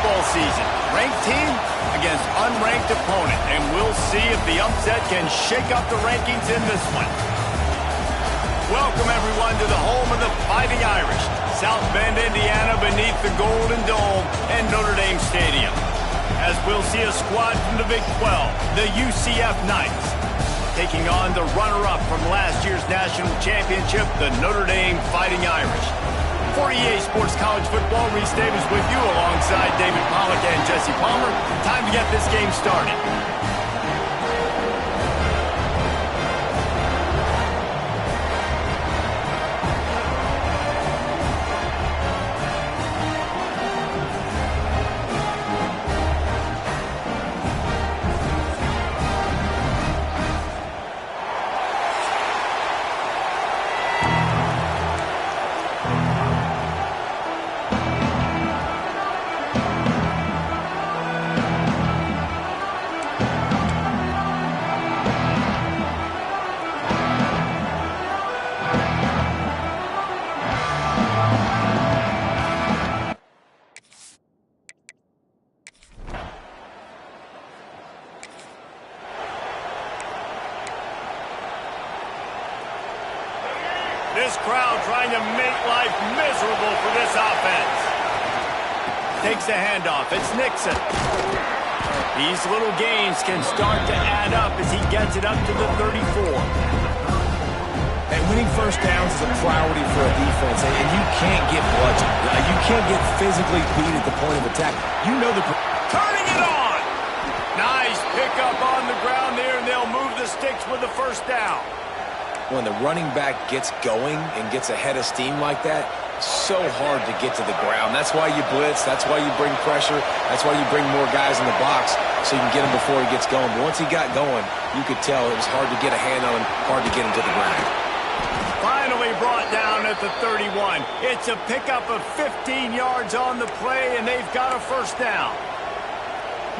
football season. Ranked team against unranked opponent, and we'll see if the upset can shake up the rankings in this one. Welcome, everyone, to the home of the Fighting Irish, South Bend, Indiana, beneath the Golden Dome and Notre Dame Stadium. As we'll see a squad from the Big 12, the UCF Knights, taking on the runner-up from last year's national championship, the Notre Dame Fighting Irish. For EA Sports College Football, Reese Davis with you alongside David Pollack and Jesse Palmer. Time to get this game started. This crowd trying to make life miserable for this offense. Takes the handoff. It's Nixon. These little gains can start to add up as he gets it up to the 34. And winning first downs is a priority for a defense, and you can't get bludgeoned. You can't get physically beat at the point of attack. You know the... Turning it on! Nice pickup on the ground there, and they'll move the sticks with the first down. When the running back gets going and gets ahead of steam like that, so hard to get to the ground. That's why you blitz. That's why you bring pressure. That's why you bring more guys in the box so you can get him before he gets going. But once he got going, you could tell it was hard to get a hand on him, hard to get him to the ground. Finally brought down at the 31. It's a pickup of 15 yards on the play, and they've got a first down.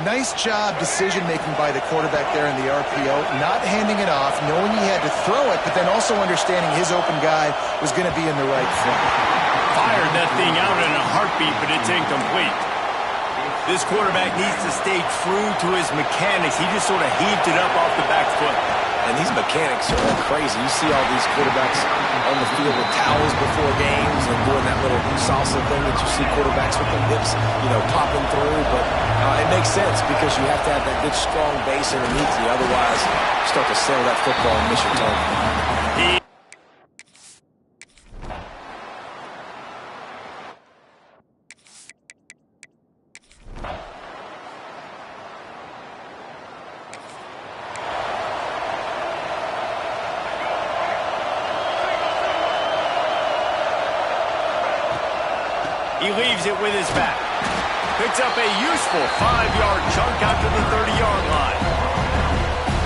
Nice job decision-making by the quarterback there in the RPO, not handing it off, knowing he had to throw it, but then also understanding his open guy was going to be in the right front. Fired that thing out in a heartbeat, but it's incomplete. This quarterback needs to stay true to his mechanics. He just sort of heaved it up off the back foot. And these mechanics are all crazy. You see all these quarterbacks on the field with towels before games and doing that little salsa thing that you see quarterbacks with the hips, popping through. But it makes sense because you have to have that good, strong base underneath you. Otherwise, you start to sail that football and miss your target. He leaves it with his back. Picks up a useful 5-yard chunk out to the 30-yard line.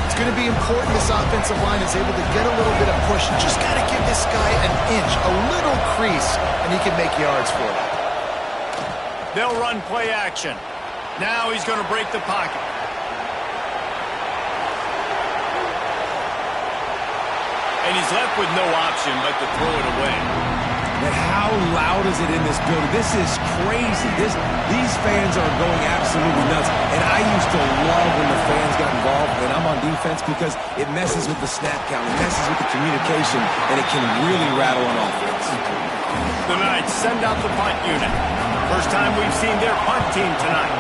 It's going to be important this offensive line is able to get a little bit of push. Just got to give this guy an inch, a little crease, and he can make yards for it. They'll run play action. Now he's going to break the pocket. And he's left with no option but to throw it away. But how loud is it in this building? This is crazy. These fans are going absolutely nuts. And I used to love when the fans got involved when I'm on defense because it messes with the snap count. It messes with the communication, and it can really rattle an offense. The Knights send out the punt unit. First time we've seen their punt team tonight.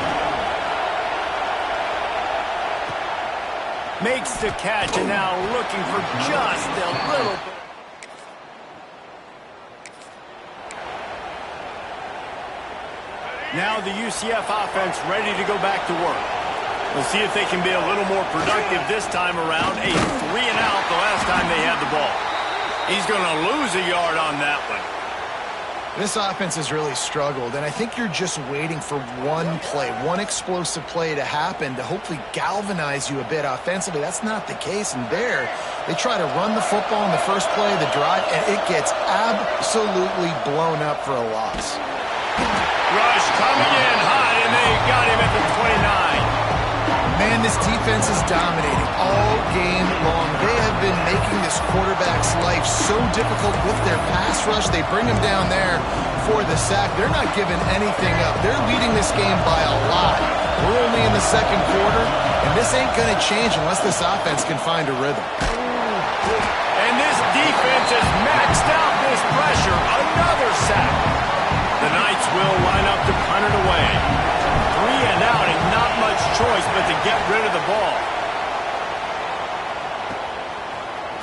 Makes the catch, and now looking for just a little bit. Now the UCF offense ready to go back to work. We'll see if they can be a little more productive this time around. A 3-and-out the last time they had the ball. He's going to lose a yard on that one. This offense has really struggled, and I think you're just waiting for one play, one explosive play to happen to hopefully galvanize you a bit offensively. That's not the case, and there they try to run the football in the first play of the drive, and it gets absolutely blown up for a loss. Rush coming in hot, and they got him at the 29. Man, this defense is dominating all game long. They have been making this quarterback's life so difficult with their pass rush. They bring him down there. for the sack. They're not giving anything up. They're leading this game by a lot. We're only in the second quarter, and this ain't going to change unless this offense can find a rhythm. And this defense has maxed out this pressure. Another sack. The Knights will line up to punt it away. 3 and out, and not much choice but to get rid of the ball.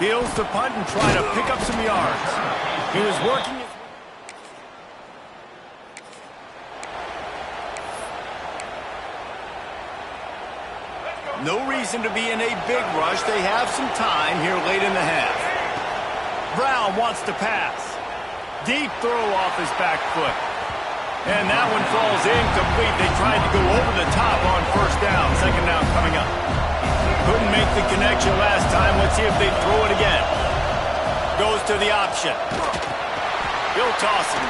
Fields to punt and try to pick up some yards. He was working his... No reason to be in a big rush. They have some time here late in the half. Brown wants to pass. Deep throw off his back foot. And that one falls incomplete. They tried to go over the top on first down. Second down coming up. Couldn't make the connection last time. Let's see if they throw it again. Goes to the option. He'll toss him.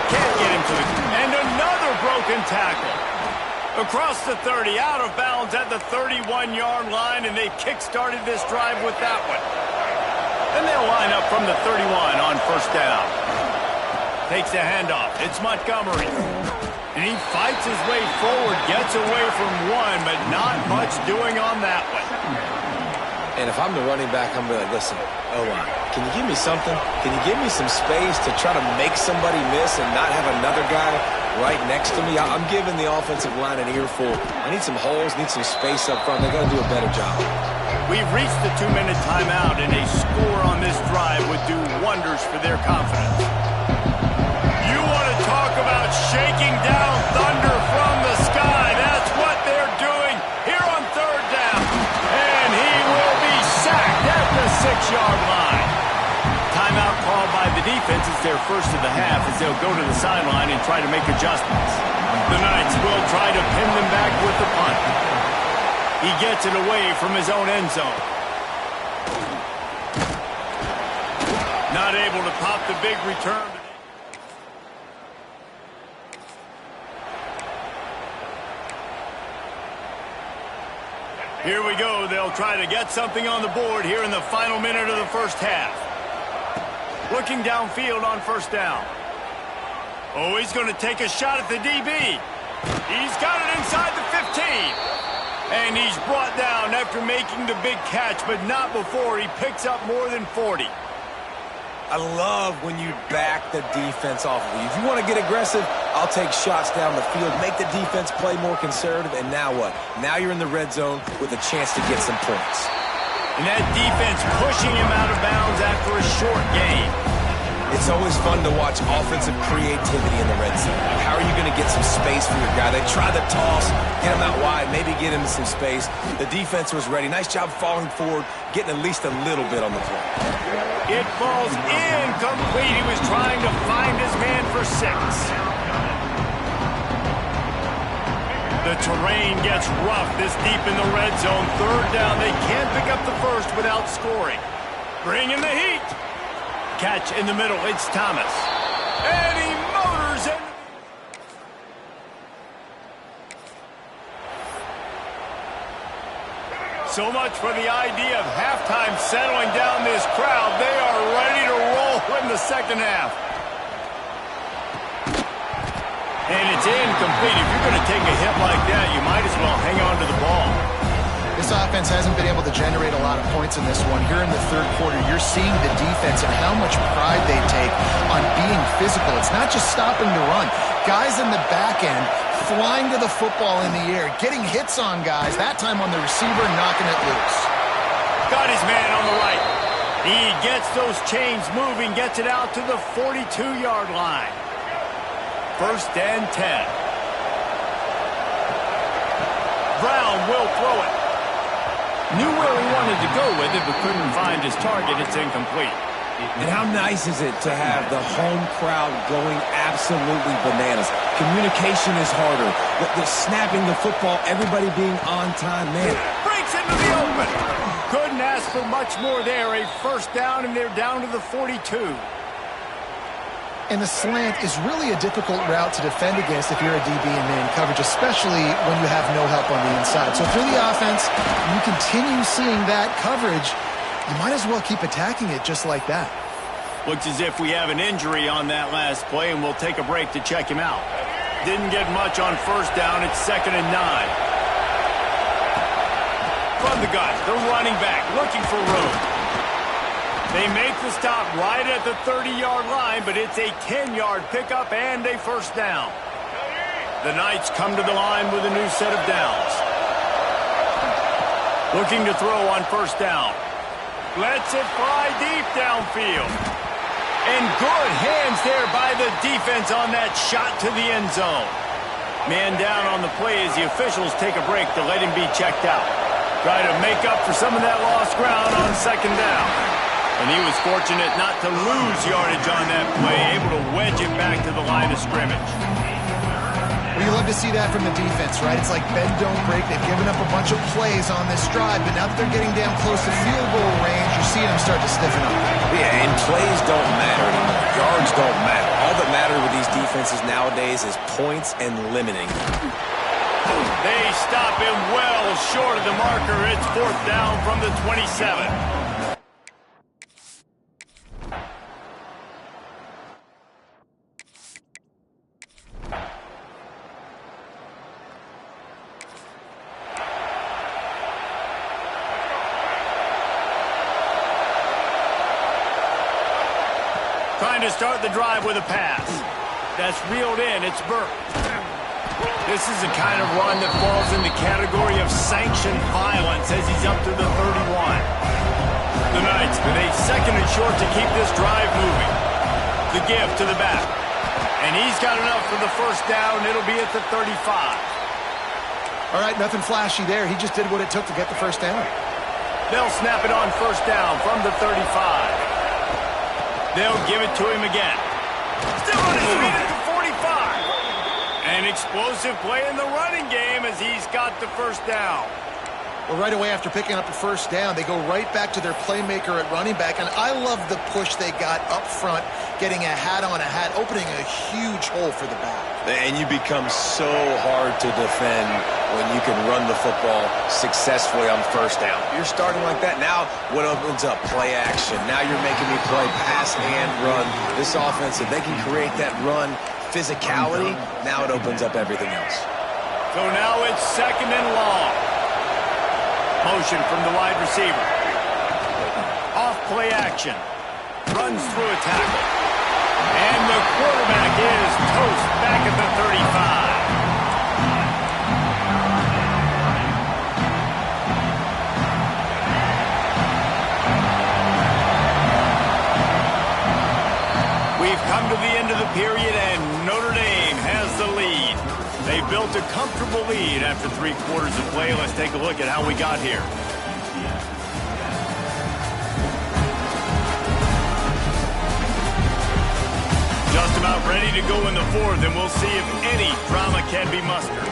Can't get him to the... And another broken tackle. Across the 30, out of bounds at the 31-yard line, and they kick-started this drive with that one. And they'll line up from the 31 on first down. Takes the handoff. It's Montgomery. And he fights his way forward, gets away from one, but not much doing on that one. And if I'm the running back, I'm going to be like, listen, can you give me something? Can you give me some space to try to make somebody miss and not have another guy right next to me? I'm giving the offensive line an earful. I need some holes, need some space up front. They got to do a better job. We've reached the 2-minute timeout, and a score on this drive would do wonders for their confidence. You want to talk about shaking down thunder from the sky. That's what they're doing here on third down. And he will be sacked at the 6-yard line. Timeout called by the defense. It's their first of the half as they'll go to the sideline and try to make adjustments. The Knights will try to pin them back with the punt. He gets it away from his own end zone. Not able to pop the big return. Here we go. They'll try to get something on the board here in the final minute of the first half. Looking downfield on first down. Oh, he's going to take a shot at the DB. He's got it inside the 15. And he's brought down after making the big catch, but not before he picks up more than 40. I love when you back the defense off of you. If you want to get aggressive, I'll take shots down the field, make the defense play more conservative, and now what? Now you're in the red zone with a chance to get some points. And that defense pushing him out of bounds after a short game. It's always fun to watch offensive creativity in the red zone. How are you going to get some space for your guy? They try the toss, get him out wide, maybe get him some space. The defense was ready. Nice job falling forward, getting at least a little bit on the play. It falls incomplete. He was trying to find his man for 6. The terrain gets rough this deep in the red zone. Third down. They can't pick up the first without scoring. Bring in the heat. Catch in the middle. It's Thomas. And he motors in. So much for the idea of halftime settling down this crowd. They are ready to roll in the second half. And it's incomplete. If you're going to take a hit like that, you might as well hang on to the ball. This offense hasn't been able to generate a lot of points in this one. Here in the third quarter, you're seeing the defense and how much pride they take on being physical. It's not just stopping to run. Guys in the back end flying to the football in the air, getting hits on guys, that time on the receiver, knocking it loose. Got his man on the right. He gets those chains moving, gets it out to the 42-yard line. First and 10. Brown will throw it. Knew where he wanted to go with it, but couldn't find his target. It's incomplete. And how nice is it to have the home crowd going absolutely bananas? Communication is harder. The snapping the football, everybody being on time, man. Breaks into the open. Couldn't ask for much more there. A first down, and they're down to the 42. And the slant is really a difficult route to defend against if you're a DB in man coverage, especially when you have no help on the inside. So if you're the offense and you continue seeing that coverage, you might as well keep attacking it just like that. Looks as if we have an injury on that last play, and we'll take a break to check him out. Didn't get much on first down. It's 2nd and 9. From the gun, the running back looking for room. They make the stop right at the 30-yard line, but it's a 10-yard pickup and a first down. The Knights come to the line with a new set of downs. Looking to throw on first down. Lets it fly deep downfield. And good hands there by the defense on that shot to the end zone. Man down on the play as the officials take a break to let him be checked out. Try to make up for some of that lost ground on second down. And he was fortunate not to lose yardage on that play, able to wedge it back to the line of scrimmage. Well, you love to see that from the defense, right? It's like bend, don't break. They've given up a bunch of plays on this drive, but now that they're getting down close to field goal range, you're seeing them start to stiffen up. Yeah, and plays don't matter anymore. Yards don't matter. All that matters with these defenses nowadays is points and limiting. They stop him well short of the marker. It's 4th down from the 27. Trying to start the drive with a pass. That's reeled in. It's Burke. This is the kind of run that falls in the category of sanctioned violence as he's up to the 31. The Knights with a 2nd and short to keep this drive moving. The give to the back. And he's got enough for the first down. It'll be at the 35. All right, nothing flashy there. He just did what it took to get the first down. They'll snap it on first down from the 35. They'll give it to him again. Still on his feet at the 45. An explosive play in the running game as he's got the first down. Well, right away after picking up the first down, they go right back to their playmaker at running back, and I love the push they got up front, getting a hat on a hat, opening a huge hole for the back. And you become so hard to defend when you can run the football successfully on first down. You're starting like that. Now what opens up? Play action. Now you're making me play pass and run. This offense, if they can create that run physicality, now it opens up everything else. So now it's 2nd and long. Motion from the wide receiver. Off play action. Runs through a tackle. And the quarterback is toast back at the 35. We've come to the end of the period, and Notre Dame has the lead. They built a comfortable lead after 3 quarters of play. Let's take a look at how we got here. Just about ready to go in the 4th, and we'll see if any drama can be mustered.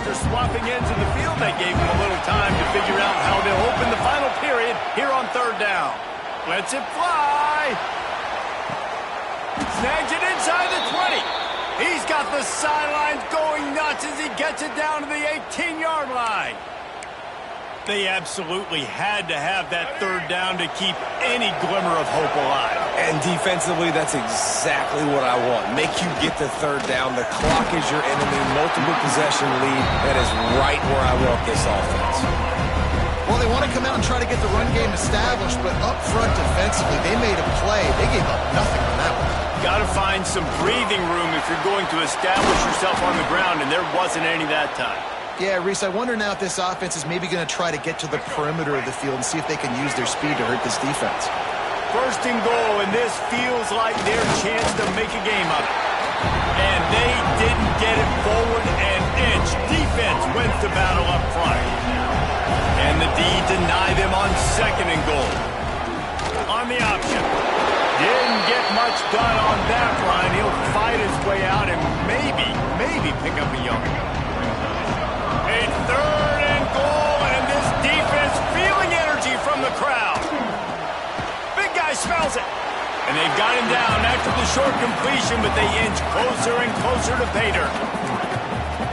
Swapping ends in the field, that gave him a little time to figure out how they'll open the final period here on 3rd down. Lets it fly. Snags it inside the 20. He's got the sidelines going nuts as he gets it down to the 18-yard line. They absolutely had to have that 3rd down to keep any glimmer of hope alive. And defensively, that's exactly what I want. Make you get the 3rd down. The clock is your enemy. Multiple possession lead. That is right where I want this offense. Well, they want to come out and try to get the run game established, but up front defensively, they made a play. They gave up nothing on that one. Got to find some breathing room if you're going to establish yourself on the ground, and there wasn't any that time. Yeah, Reese, I wonder now if this offense is maybe going to try to get to the perimeter of the field and see if they can use their speed to hurt this defense. 1st and goal, and this feels like their chance to make a game of it. And they didn't get it forward an inch. Defense wins the battle up front. And the D deny them on 2nd and goal. On the option. Didn't get much done on that line. He'll fight his way out and maybe pick up a yard. A 3rd and goal, and this defense feeling energy from the crowd. Big guy smells And they've got him down after the short completion, but they inch closer and closer to pay dirt.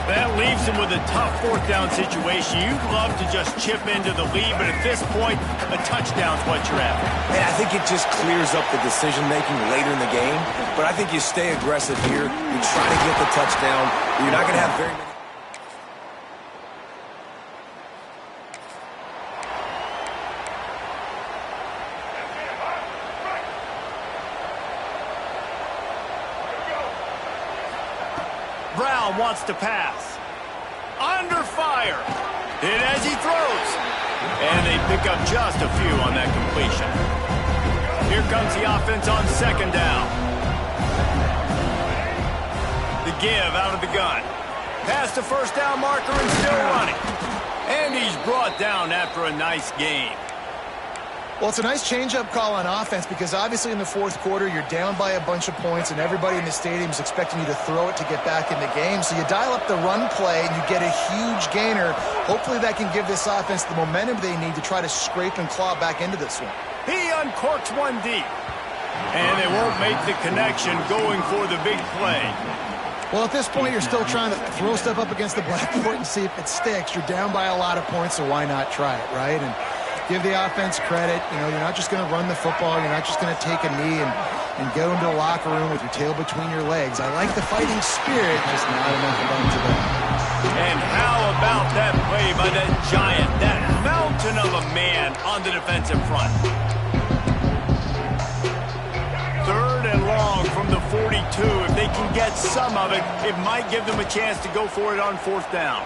That leaves him with a tough fourth down situation. You'd love to just chip into the lead, but at this point, a touchdown's what you're after. And I think it just clears up the decision-making later in the game. But I think you stay aggressive here. You try to get the touchdown. You're not going to have very many. Brown wants to pass. Under fire. Hit as he throws. And they pick up just a few on that completion. Here comes the offense on second down. The give out of the gun. Past the first down marker and still running. And he's brought down after a nice gain. Well, it's a nice change-up call on offense because obviously in the fourth quarter, you're down by a bunch of points and everybody in the stadium is expecting you to throw it to get back in the game. So you dial up the run play and you get a huge gainer. Hopefully that can give this offense the momentum they need to try to scrape and claw back into this one. He uncorks one deep. And they won't make the connection going for the big play. Well, at this point, you're still trying to throw stuff up against the blackboard and see if it sticks. You're down by a lot of points, so why not try it, right? And give the offense credit. You know, you're not just going to run the football. You're not just going to take a knee and go into a locker room with your tail between your legs. I like the fighting spirit, just not enough of them today. And how about that play by that giant, that mountain of a man on the defensive front? Third and long from the 42. If they can get some of it, it might give them a chance to go for it on fourth down.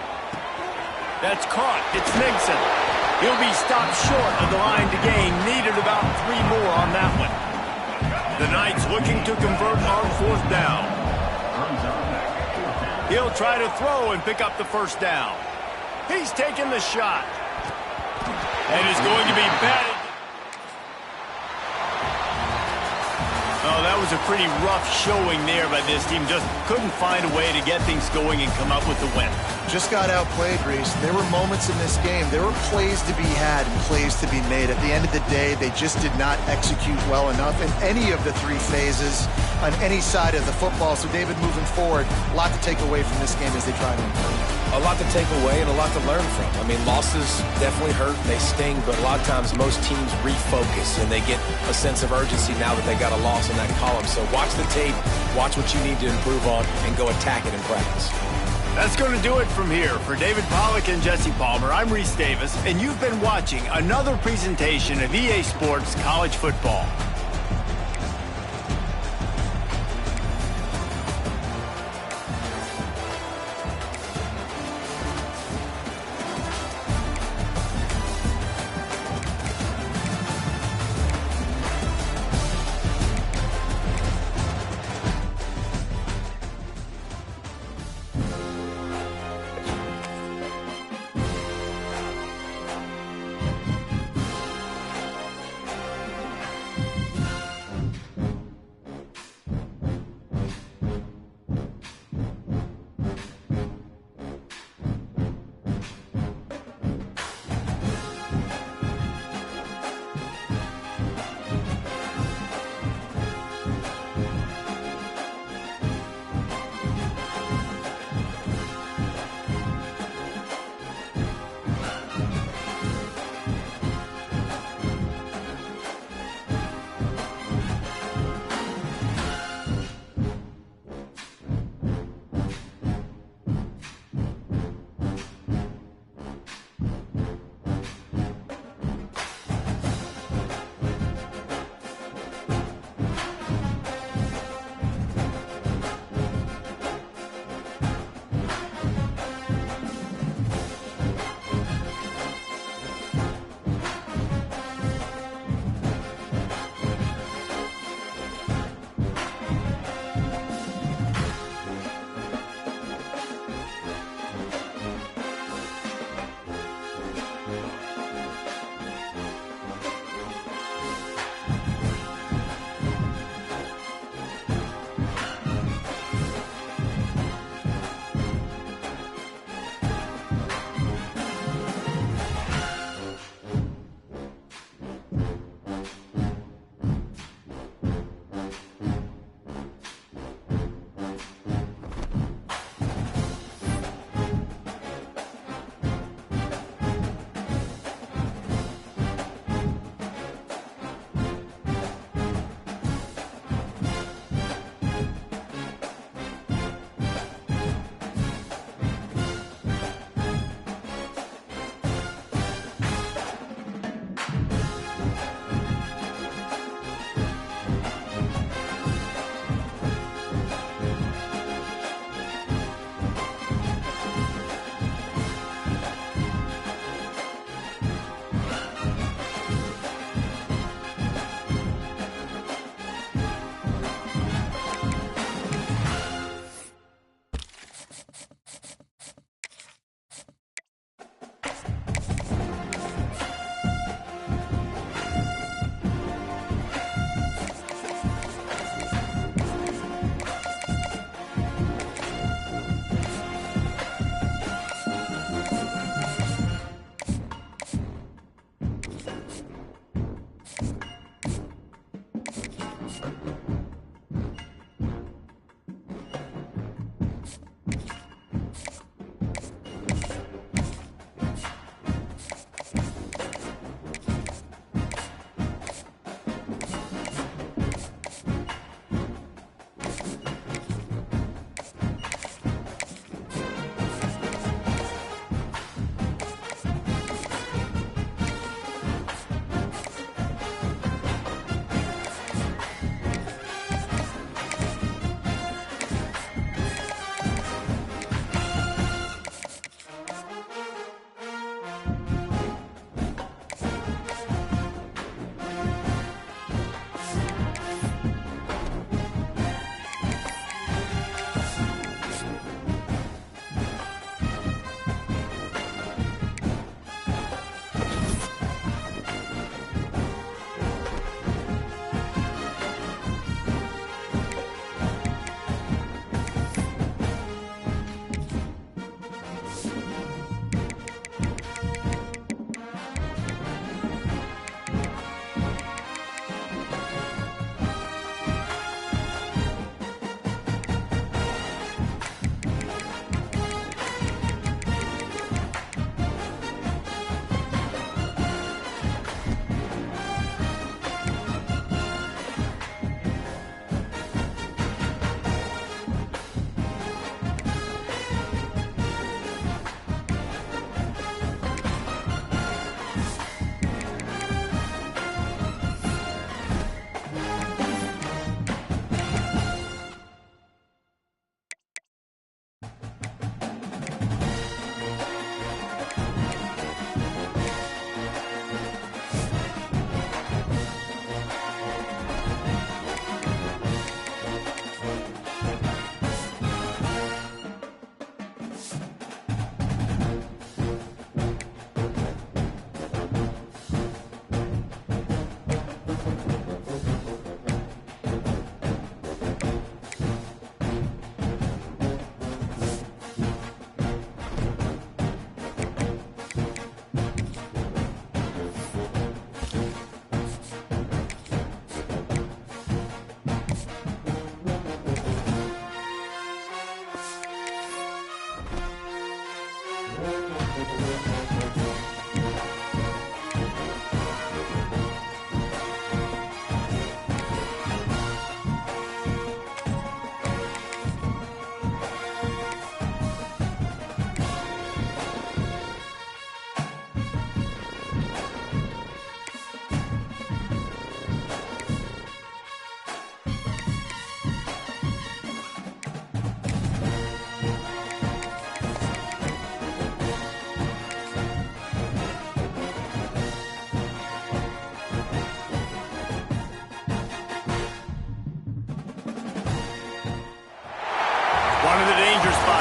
That's caught. It's Nixon. He'll be stopped short of the line to gain. Needed about 3 more on that one. The Knights looking to convert on fourth down. He'll try to throw and pick up the first down. He's taking the shot. And is going to be batted. Oh, that was a pretty rough showing there by this team. Just couldn't find a way to get things going and come up with the win. Just got outplayed, Reese. There were moments in this game. There were plays to be had and plays to be made. At the end of the day, they just did not execute well enough in any of the 3 phases on any side of the football. So, David, moving forward, a lot to take away from this game as they try to improve. A lot to take away and a lot to learn from. I mean, losses definitely hurt, they sting, but a lot of times most teams refocus and they get a sense of urgency now that they got a loss in that column. So watch the tape, watch what you need to improve on, and go attack it in practice. That's going to do it from here. For David Pollack and Jesse Palmer, I'm Reese Davis, and you've been watching another presentation of EA Sports College Football.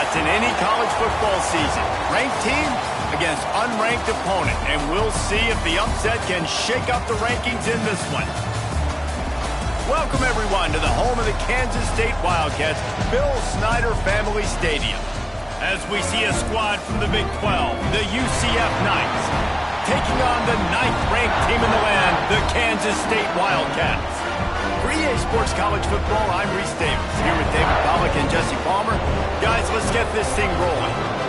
fights in any college football season. Ranked team against unranked opponent, and we'll see if the upset can shake up the rankings in this one. Welcome, everyone, to the home of the Kansas State Wildcats, Bill Snyder Family Stadium. As we see a squad from the Big 12, the UCF Knights, taking on the 9th-ranked team in the land, the Kansas State Wildcats. For EA Sports College Football, I'm Reese Davis, here with David Pollack and Jesse Palmer. Guys, let's get this thing rolling.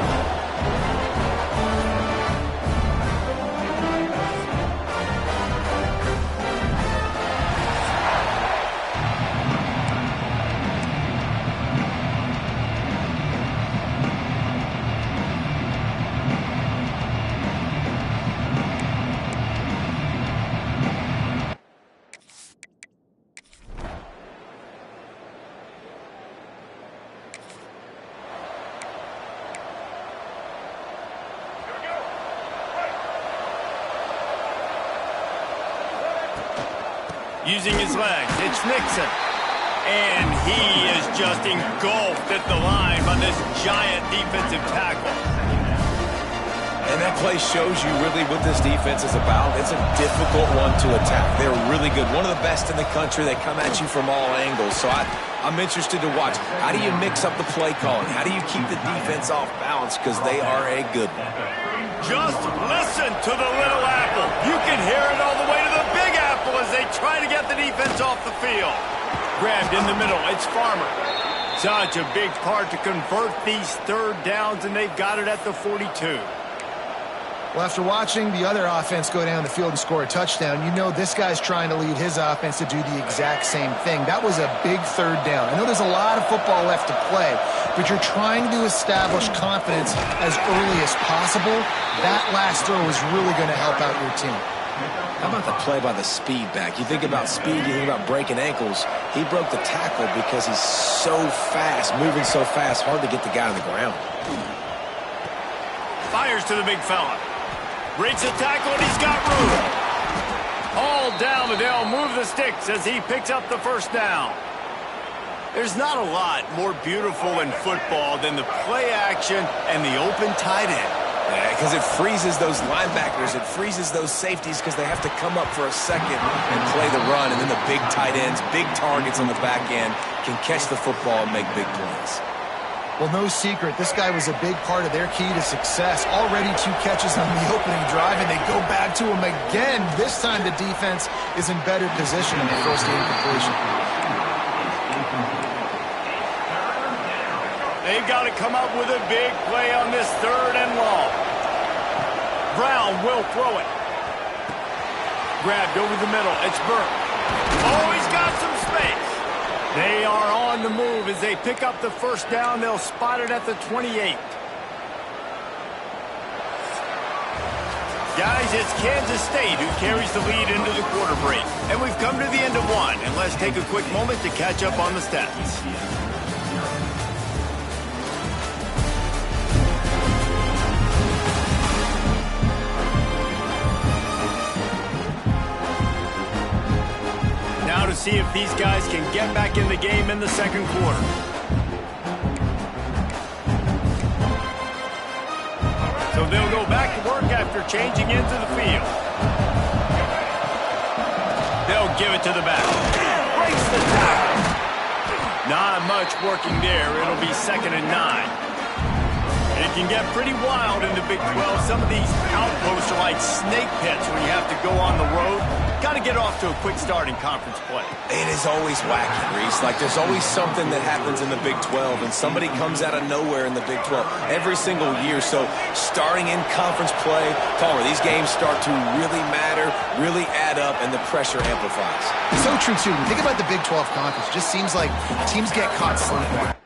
Using his legs, it's Nixon. And he is just engulfed at the line by this giant defensive tackle. And that play shows you really what this defense is about. It's a difficult one to attack. They're really good. One of the best in the country. They come at you from all angles. So I'm interested to watch. How do you mix up the play calling? How do you keep the defense off balance? Because they are a good one. Just listen to the little apple. You can hear it all the way to the big apple as they try to get the defense off the field. Grabbed in the middle, it's Farmer. Such a big part to convert these third downs, and they've got it at the 42. Well, after watching the other offense go down the field and score a touchdown, you know this guy's trying to lead his offense to do the exact same thing. That was a big third down. I know there's a lot of football left to play, but you're trying to establish confidence as early as possible. That last throw is really going to help out your team. How about the play by the speed back? You think about speed, you think about breaking ankles. He broke the tackle because he's so fast, moving so fast, hard to get the guy on the ground. Fires to the big fella. Breaks the tackle, and he's got room. All down, but they'll move the sticks as he picks up the first down. There's not a lot more beautiful in football than the play action and the open tight end. Yeah, because it freezes those linebackers. It freezes those safeties because they have to come up for a second and play the run. And then the big tight ends, big targets on the back end can catch the football and make big plays. Well, no secret, this guy was a big part of their key to success. Already 2 catches on the opening drive, and they go back to him again. This time the defense is in better position in the first incompletion. They've got to come up with a big play on this third and long. Brown will throw it. Grabbed over the middle. It's Burke. Oh, he's got some space. They are on the move as they pick up the first down. They'll spot it at the 28. Guys, it's Kansas State who carries the lead into the quarter break. And we've come to the end of one. And let's take a quick moment to catch up on the stats. Now to see if these guys can get back in the game in the second quarter. So they'll go back to work after changing into the field. They'll give it to the back. Breaks the tackle. Not much working there. It'll be 2nd and 9. It can get pretty wild in the Big 12. Some of these outposts are like snake pits when you have to go on the road. Got to get off to a quick start in conference play. It is always wacky, Reese. Like, there's always something that happens in the Big 12, and somebody comes out of nowhere in the Big 12 every single year. So, starting in conference play, Palmer, these games start to really matter, really add up, and the pressure amplifies. So true, too. When you think about the Big 12 conference, it just seems like teams get caught slipping.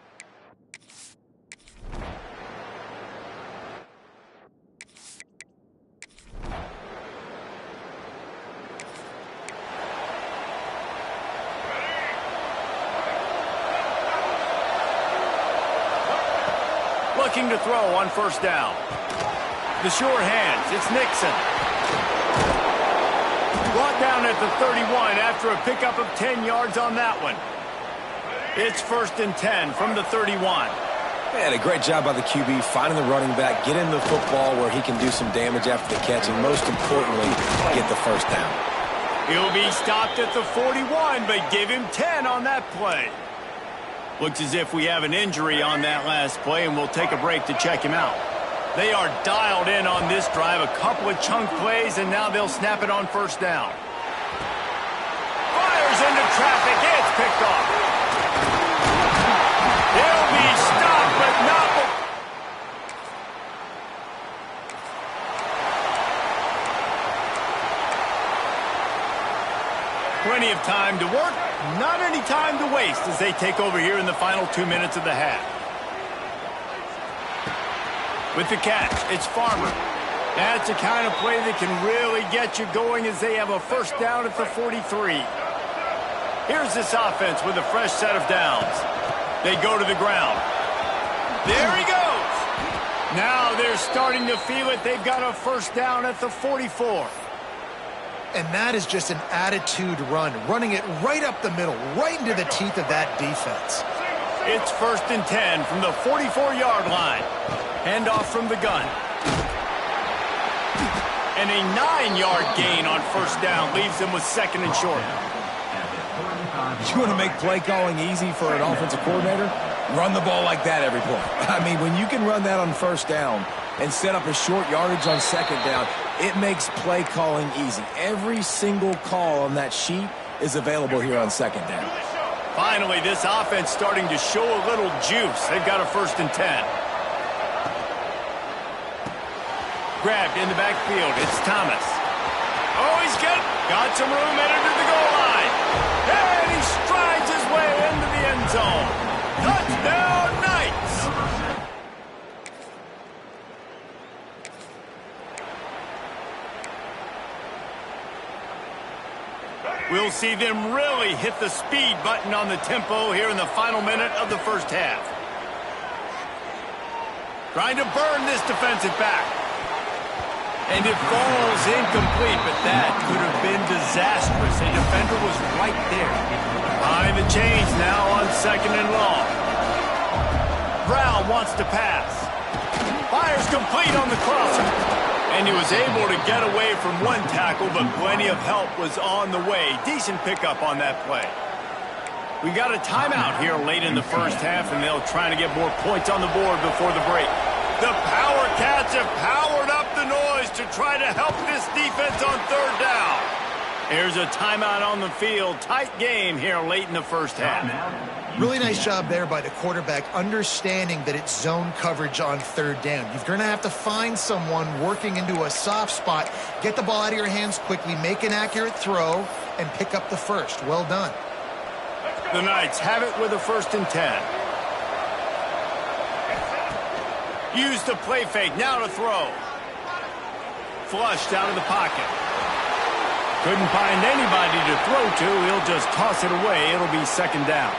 Looking to throw on first down. The sure hands, it's Nixon. Brought down at the 31 after a pickup of 10 yards on that one. It's 1st and 10 from the 31. And a great job by the QB finding the running back, getting the football where he can do some damage after the catch, and most importantly, get the first down. He'll be stopped at the 41, but give him 10 on that play. Looks as if we have an injury on that last play, and we'll take a break to check him out. They are dialed in on this drive, a couple of chunk plays, and now they'll snap it on first down. Fires into traffic. It's picked off. He'll be stopped, but not. Plenty of time to work, not any time to waste as they take over here in the final 2 minutes of the half. With the catch, it's Farmer. That's the kind of play that can really get you going as they have a first down at the 43. Here's this offense with a fresh set of downs. They go to the ground. There he goes. Now they're starting to feel it. They've got a first down at the 44. And that is just an attitude run, running it right up the middle, right into the teeth of that defense. It's 1st and 10 from the 44-yard line. Handoff from the gun. And a 9-yard gain on first down leaves them with 2nd and short. You want to make play calling easy for an offensive coordinator? Run the ball like that every play. I mean, when you can run that on first down and set up a short yardage on 2nd down, it makes play calling easy. Every single call on that sheet is available here on 2nd down. Finally, this offense starting to show a little juice. They've got a 1st and 10. Grabbed in the backfield. It's Thomas. Oh, he's got some room headed to the goal line. And he strides his way into the end zone. Touchdown, Knights! We'll see them really hit the speed button on the tempo here in the final minute of the first half. Trying to burn this defensive back. And it falls incomplete, but that could have been disastrous. A defender was right there. Behind the chains now on 2nd and long. Brown wants to pass. Fires complete on the crosser. And he was able to get away from one tackle, but plenty of help was on the way. Decent pickup on that play. We got a timeout here late in the first half, and they'll try to get more points on the board before the break. The Power Cats have powered up the noise to try to help this defense on 3rd down. Here's a timeout on the field. Tight game here late in the first half. Really nice job there by the quarterback, understanding that it's zone coverage on 3rd down. You're going to have to find someone working into a soft spot, get the ball out of your hands quickly, make an accurate throw, and pick up the first. Well done. The Knights have it with a 1st and 10. Use the play fake, now to throw. Flushed out of the pocket. Couldn't find anybody to throw to. He'll just toss it away. It'll be 2nd down.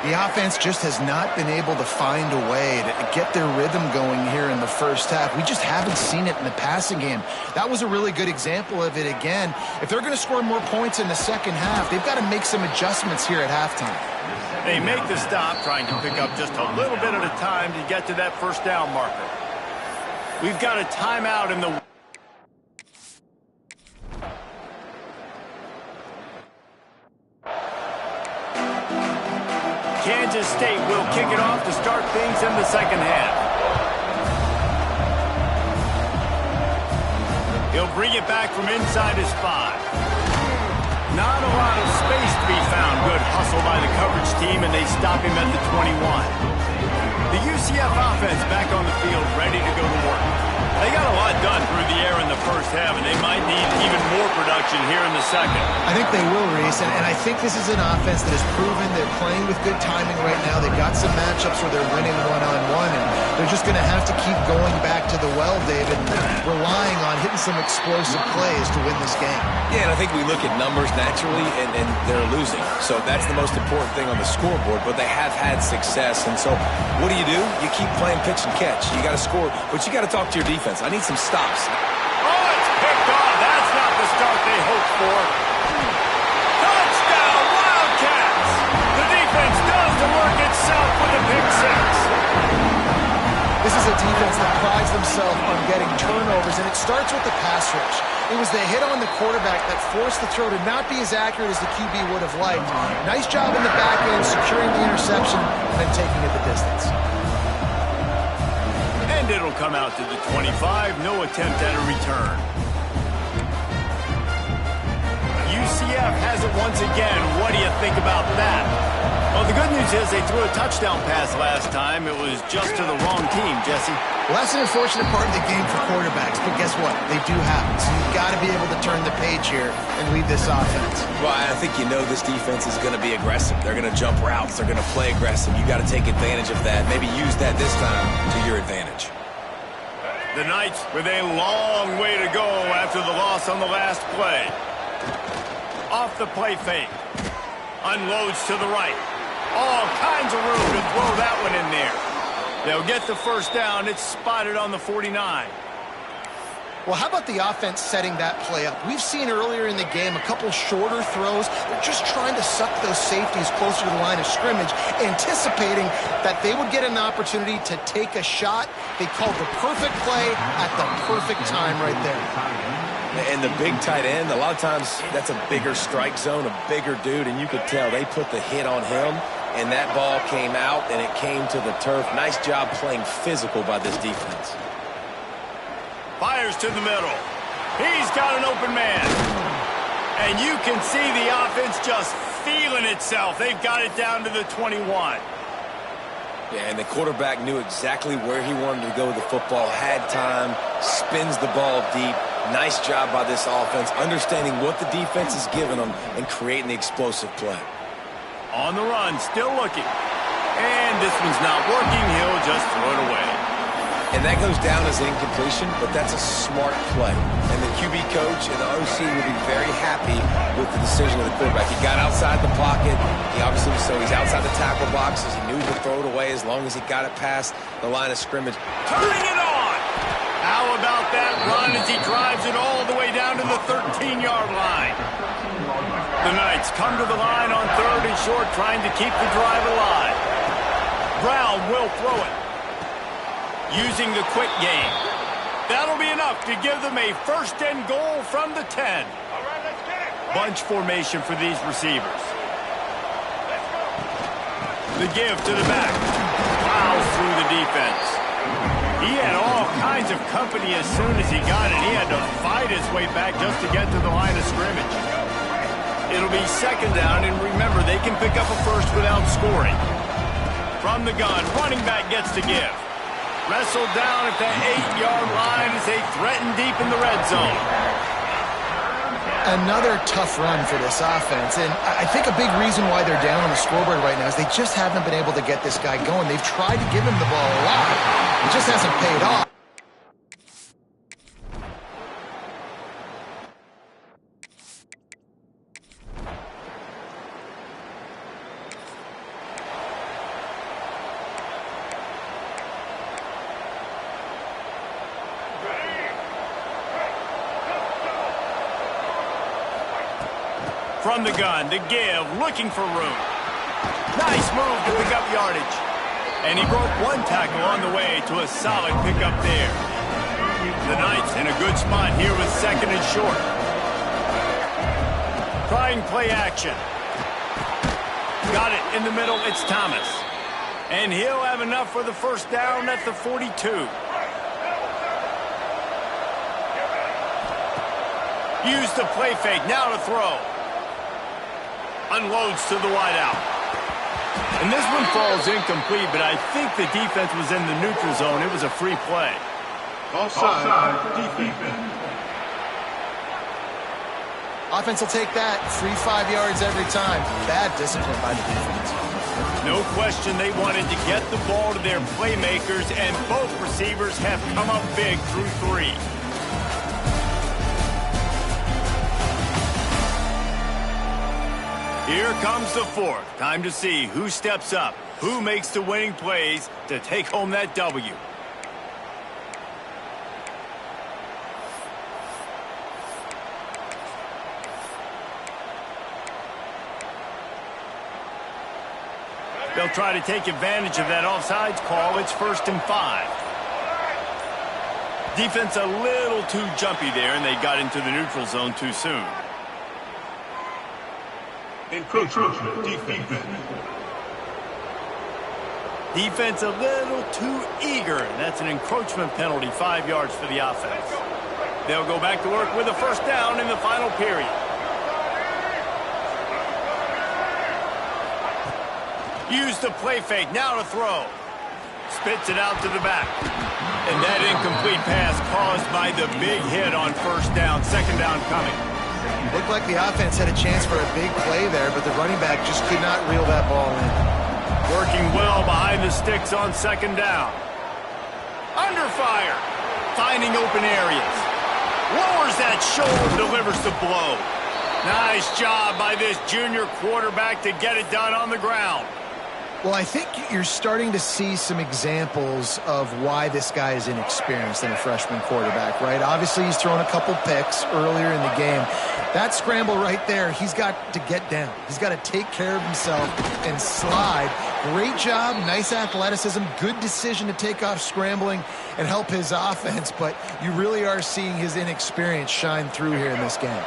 The offense just has not been able to find a way to get their rhythm going here in the first half. We just haven't seen it in the passing game. That was a really good example of it again. If they're going to score more points in the second half, they've got to make some adjustments here at halftime. They make the stop, trying to pick up just a little bit at a time to get to that first down marker. We've got a timeout in the... Kansas State will kick it off to start things in the second half. He'll bring it back from inside his 5. Not a lot of space to be found. Good hustle by the coverage team, and they stop him at the 21. The UCF offense back on the field, ready to go to work. They got a lot done through the air in the first half, and they might need even more production here in the second. I think they will, Reese, and I think this is an offense that has proven they're playing with good timing right now. They've got some matchups where they're winning one-on-one, and they're just going to have to keep going back to the well, David, and relying on hitting some explosive plays to win this game. Yeah, and I think we look at numbers naturally, and they're losing. So that's the most important thing on the scoreboard, but they have had success. And so what do? You keep playing pitch and catch. You got to score, but you got to talk to your defense. I need some stops. Oh, it's picked off. That's not the start they hoped for. Touchdown, Wildcats! The defense does the work itself with a pick 6. is a defense that prides themselves on getting turnovers, and it starts with the pass rush. It was the hit on the quarterback that forced the throw to not be as accurate as the QB would have liked. Nice job in the back end, securing the interception, and then taking it the distance. And it'll come out to the 25. No attempt at a return. UCF has it once again. What do you think about that? Well, the good news is they threw a touchdown pass last time. It was just to the wrong team, Jesse. Well, that's an unfortunate part of the game for quarterbacks, but guess what? They do happen, so you've got to be able to turn the page here and lead this offense. Well, I think you know this defense is going to be aggressive. They're going to jump routes. They're going to play aggressive. You got to take advantage of that. Maybe use that this time to your advantage. The Knights with a long way to go after the loss on the last play. Off the play fake. Unloads to the right. All kinds of room to throw that one in there. They'll get the first down. It's spotted on the 49. Well, how about the offense setting that play up? We've seen earlier in the game a couple shorter throws. They're just trying to suck those safeties closer to the line of scrimmage, anticipating that they would get an opportunity to take a shot. They called the perfect play at the perfect time right there. And the big tight end, a lot of times that's a bigger strike zone, a bigger dude, and you could tell they put the hit on him, and that ball came out, and it came to the turf. Nice job playing physical by this defense. Fires to the middle. He's got an open man. And you can see the offense just feeling itself. They've got it down to the 21. Yeah, and the quarterback knew exactly where he wanted to go with the football, had time, spins the ball deep. Nice job by this offense, understanding what the defense is giving them and creating the explosive play. On the run, still looking. And this one's not working. He'll just throw it away. And that goes down as incompletion, but that's a smart play. And the QB coach and the OC will be very happy with the decision of the quarterback. He got outside the pocket. He obviously, so he's outside the tackle boxes. He knew to throw it away as long as he got it past the line of scrimmage. Turning it on! How about that run as he drives it all the way down to the 13-yard line? The Knights come to the line on 3rd and short, trying to keep the drive alive. Brown will throw it. Using the quick game. That'll be enough to give them a 1st and goal from the 10. Bunch formation for these receivers. The give to the back. Plows through the defense. He had all kinds of company as soon as he got it. He had to fight his way back just to get to the line of scrimmage. It'll be 2nd down, and remember, they can pick up a first without scoring. From the gun, running back gets to give. Wrestled down at the 8-yard line as they threaten deep in the red zone. Another tough run for this offense, and I think a big reason why they're down on the scoreboard right now is they just haven't been able to get this guy going. They've tried to give him the ball a lot. It just hasn't paid off. From the gun, to give, looking for room. Nice move to pick up yardage. And he broke one tackle on the way to a solid pickup there. The Knights in a good spot here with 2nd and short. Trying play action. Got it in the middle, it's Thomas. And he'll have enough for the 1st down at the 42. Use the play fake, now to throw. Unloads to the wideout. And this one falls incomplete, but I think the defense was in the neutral zone. It was a free play. Offside, defense. Offense will take that. Free 5 yards every time. Bad discipline by the defense. No question they wanted to get the ball to their playmakers, and both receivers have come up big through 3. Here comes the 4th. Time to see who steps up, who makes the winning plays to take home that W. They'll try to take advantage of that offsides call. It's 1st and 5. Defense a little too jumpy there, and they got into the neutral zone too soon. Encroachment defense. Defense a little too eager. That's an encroachment penalty, 5 yards for the offense. They'll go back to work with a first down in the final period. Use the play fake, now to throw. Spits it out to the back. And that incomplete pass caused by the big hit on first down. Second down coming. Looked like the offense had a chance for a big play there, but the running back just could not reel that ball in. Working well behind the sticks on second down. Under fire. Finding open areas. Lowers that shoulder, delivers the blow. Nice job by this junior quarterback to get it done on the ground. Well, I think you're starting to see some examples of why this guy is inexperienced in a freshman quarterback, right? Obviously, he's thrown a couple picks earlier in the game. That scramble right there, he's got to get down. He's got to take care of himself and slide. Great job, nice athleticism, good decision to take off scrambling and help his offense, but you really are seeing his inexperience shine through here in this game.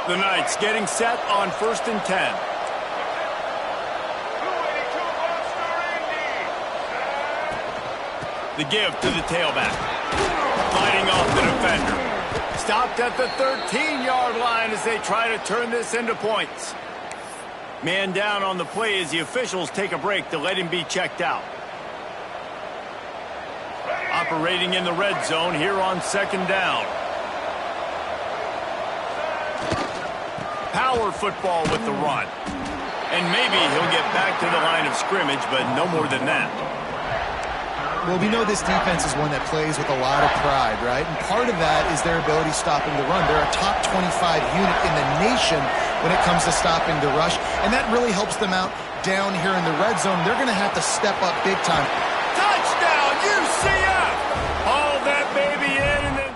The Knights getting set on 1st and 10. The give to the tailback. Fighting off the defender. Stopped at the 13-yard line as they try to turn this into points. Man down on the play as the officials take a break to let him be checked out. Operating in the red zone here on second down. Power football with the run. And maybe he'll get back to the line of scrimmage, but no more than that. Well, we know this defense is one that plays with a lot of pride, right? And part of that is their ability stopping the run. They're a top 25 unit in the nation when it comes to stopping the rush, and that really helps them out down here in the red zone. They're going to have to step up big time. Touchdown, UCF! Haul that baby in and then...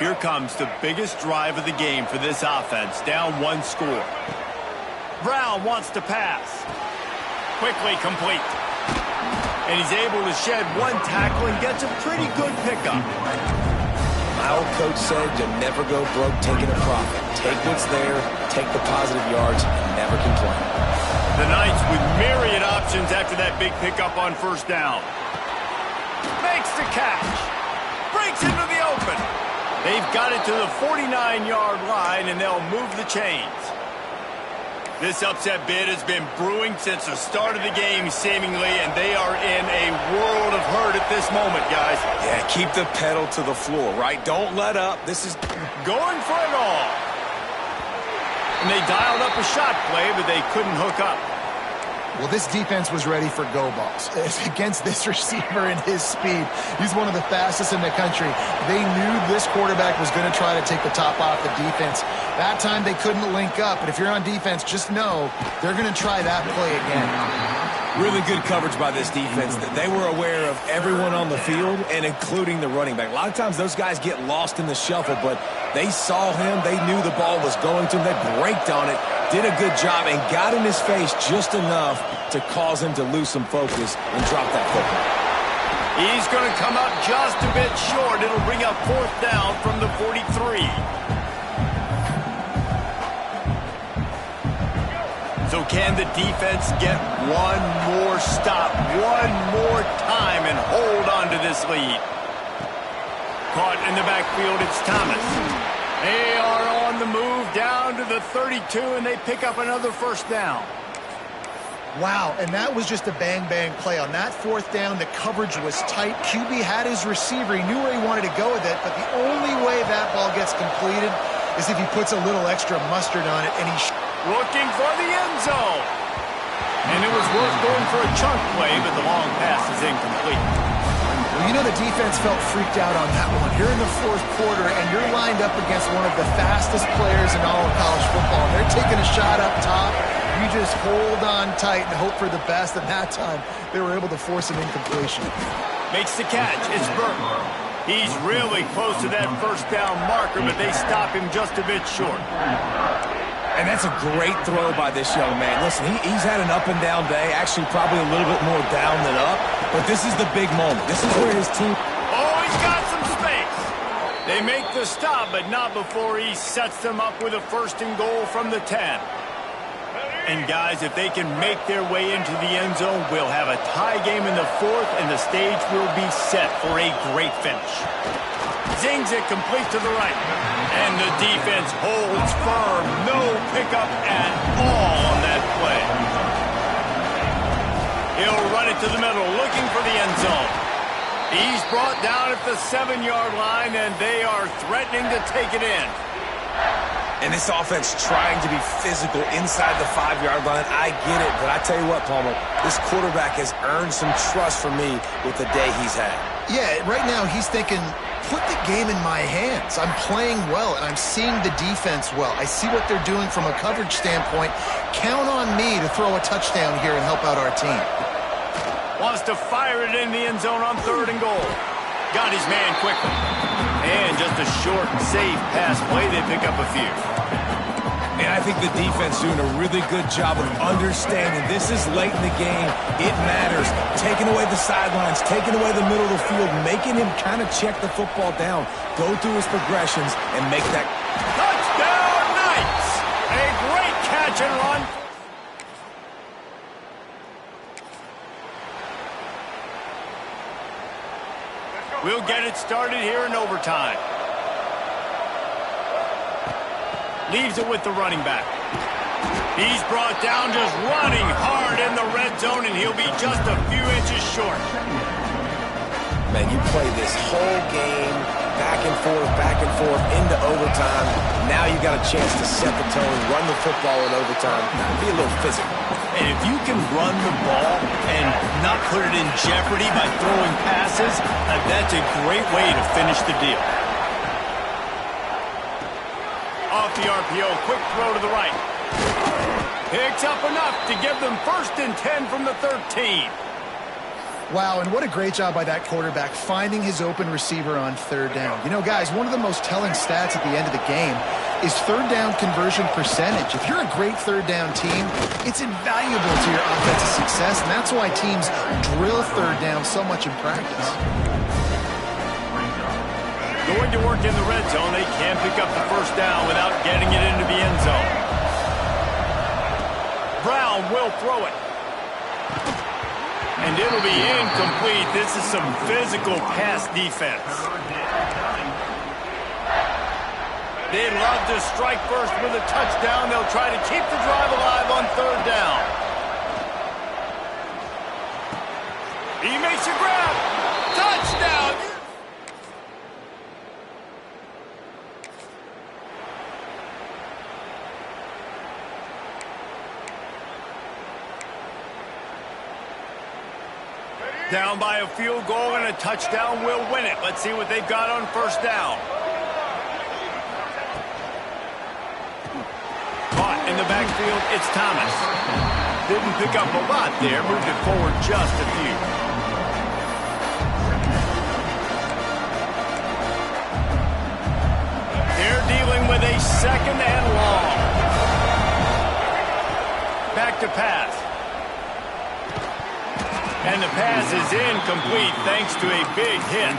Here comes the biggest drive of the game for this offense, down 1 score. Brown wants to pass. Quickly complete. And he's able to shed 1 tackle and gets a pretty good pickup. My old coach said you never go broke taking a profit. Take what's there, take the positive yards, and never complain. The Knights with myriad options after that big pickup on first down. Makes the catch. Breaks into the open. They've got it to the 49-yard line, and they'll move the chains. This upset bid has been brewing since the start of the game, seemingly, and they are in a world of hurt at this moment, guys. Yeah, keep the pedal to the floor, right? Don't let up. This is going for it all. And they dialed up a shot play, but they couldn't hook up. Well, this defense was ready for go balls. Against this receiver and his speed, he's one of the fastest in the country. They knew this quarterback was going to try to take the top off the defense. That time they couldn't link up, but if you're on defense, just know they're going to try that play again. really good coverage by this defense. They were aware of everyone on the field and including the running back. A lot of times those guys get lost in the shuffle, but they saw him. They knew the ball was going to him. They braked on it, did a good job, and got in his face just enough to cause him to lose some focus and drop that football. He's going to come up just a bit short. It'll bring up fourth down from the 43. So can the defense get one more stop, one more time, and hold on to this lead? Caught in the backfield, it's Thomas. They are on the move down to the 32, and they pick up another first down. Wow, and that was just a bang-bang play. On that fourth down, the coverage was tight. QB had his receiver. He knew where he wanted to go with it, but the only way that ball gets completed is if he puts a little extra mustard on it, and he... Looking for the end zone. And it was worth going for a chunk play, but the long pass is incomplete. Well, you know the defense felt freaked out on that one. You're in the fourth quarter, and you're lined up against one of the fastest players in all of college football. And they're taking a shot up top. You just hold on tight and hope for the best. And that time, they were able to force an incompletion. Makes the catch. It's Burton. He's really close to that first down marker, but they stop him just a bit short. And that's a great throw by this young man. Listen, he's had an up-and-down day, actually probably a little bit more down than up, but this is the big moment. This is where his team... Oh, he's got some space. They make the stop, but not before he sets them up with a 1st and goal from the 10. And, guys, if they can make their way into the end zone, we'll have a tie game in the 4th, and the stage will be set for a great finish. Zings it complete to the right. And the defense holds firm. No pickup at all on that play. He'll run it to the middle, looking for the end zone. He's brought down at the 7-yard line, and they are threatening to take it in. And this offense trying to be physical inside the 5-yard line. I get it, but I tell you what, Palmer, this quarterback has earned some trust from me with the day he's had. Yeah, right now he's thinking, put the game in my hands. I'm playing well, and I'm seeing the defense well. I see what they're doing from a coverage standpoint. Count on me to throw a touchdown here and help out our team. Wants to fire it in the end zone on 3rd and goal. Got his man quickly. And just a short, safe pass play. They pick up a few. And I think the defense doing a really good job of understanding this is late in the game. It matters. Taking away the sidelines, taking away the middle of the field, making him kind of check the football down, go through his progressions, and make that... Touchdown, Knights! A great catch and run. We'll get it started here in overtime. Leaves it with the running back. He's brought down just running hard in the red zone, and he'll be just a few inches short. Man, you play this whole game back and forth into overtime. Now you got a chance to set the tone, run the football in overtime, be a little physical. And if you can run the ball and not put it in jeopardy by throwing passes, that's a great way to finish the deal. Off the RPO, quick throw to the right. Picks up enough to give them 1st and 10 from the 13. Wow, and what a great job by that quarterback finding his open receiver on 3rd down. You know, guys, one of the most telling stats at the end of the game is 3rd down conversion percentage. If you're a great 3rd down team, it's invaluable to your offensive success, and that's why teams drill 3rd down so much in practice. Going to work in the red zone, they can't pick up the 1st down without getting it into the end zone. Brown will throw it. And it'll be incomplete. This is some physical pass defense. They'd love to strike first with a touchdown. They'll try to keep the drive alive on 3rd down. He makes a grab. Touchdown! Down by a field goal and a touchdown will win it. Let's see what they've got on 1st down. Caught in the backfield, it's Thomas. Didn't pick up a lot there, moved it forward just a few. They're dealing with a 2nd and long. Back to pass. And the pass is incomplete thanks to a big hit.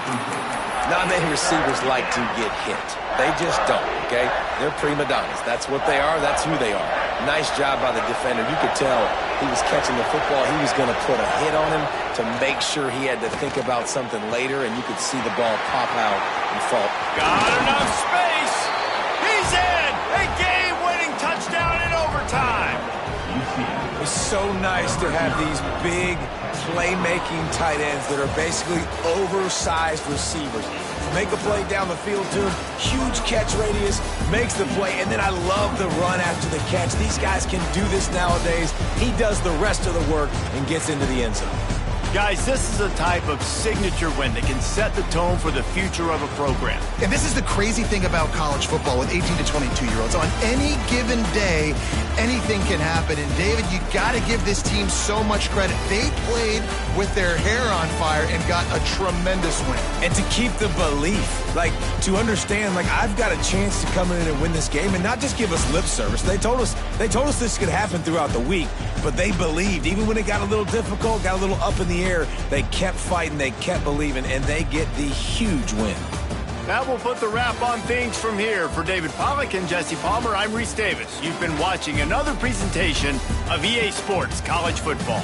Not many receivers like to get hit. They just don't, okay? They're prima donnas. That's what they are. That's who they are. Nice job by the defender. You could tell he was catching the football. He was going to put a hit on him to make sure he had to think about something later, and you could see the ball pop out and fall. Got enough space. He's in. A game-winning touchdown in overtime. It's so nice to have these big playmaking tight ends that are basically oversized receivers. Make a play down the field to him, huge catch radius, makes the play, and then I love the run after the catch. These guys can do this nowadays. He does the rest of the work and gets into the end zone. Guys, this is a type of signature win that can set the tone for the future of a program. And this is the crazy thing about college football with 18 to 22-year-olds. On any given day, anything can happen. And, David, you got to give this team so much credit. They played with their hair on fire and got a tremendous win. And to keep the belief, like, to understand, like, I've got a chance to come in and win this game and not just give us lip service. They told us this could happen throughout the week, but they believed. Even when it got a little difficult, got a little up in the air, they kept fighting, they kept believing, and they get the huge win. That will put the wrap on things from here. For David Pollack and Jesse Palmer, I'm Reese Davis. You've been watching another presentation of EA Sports College Football.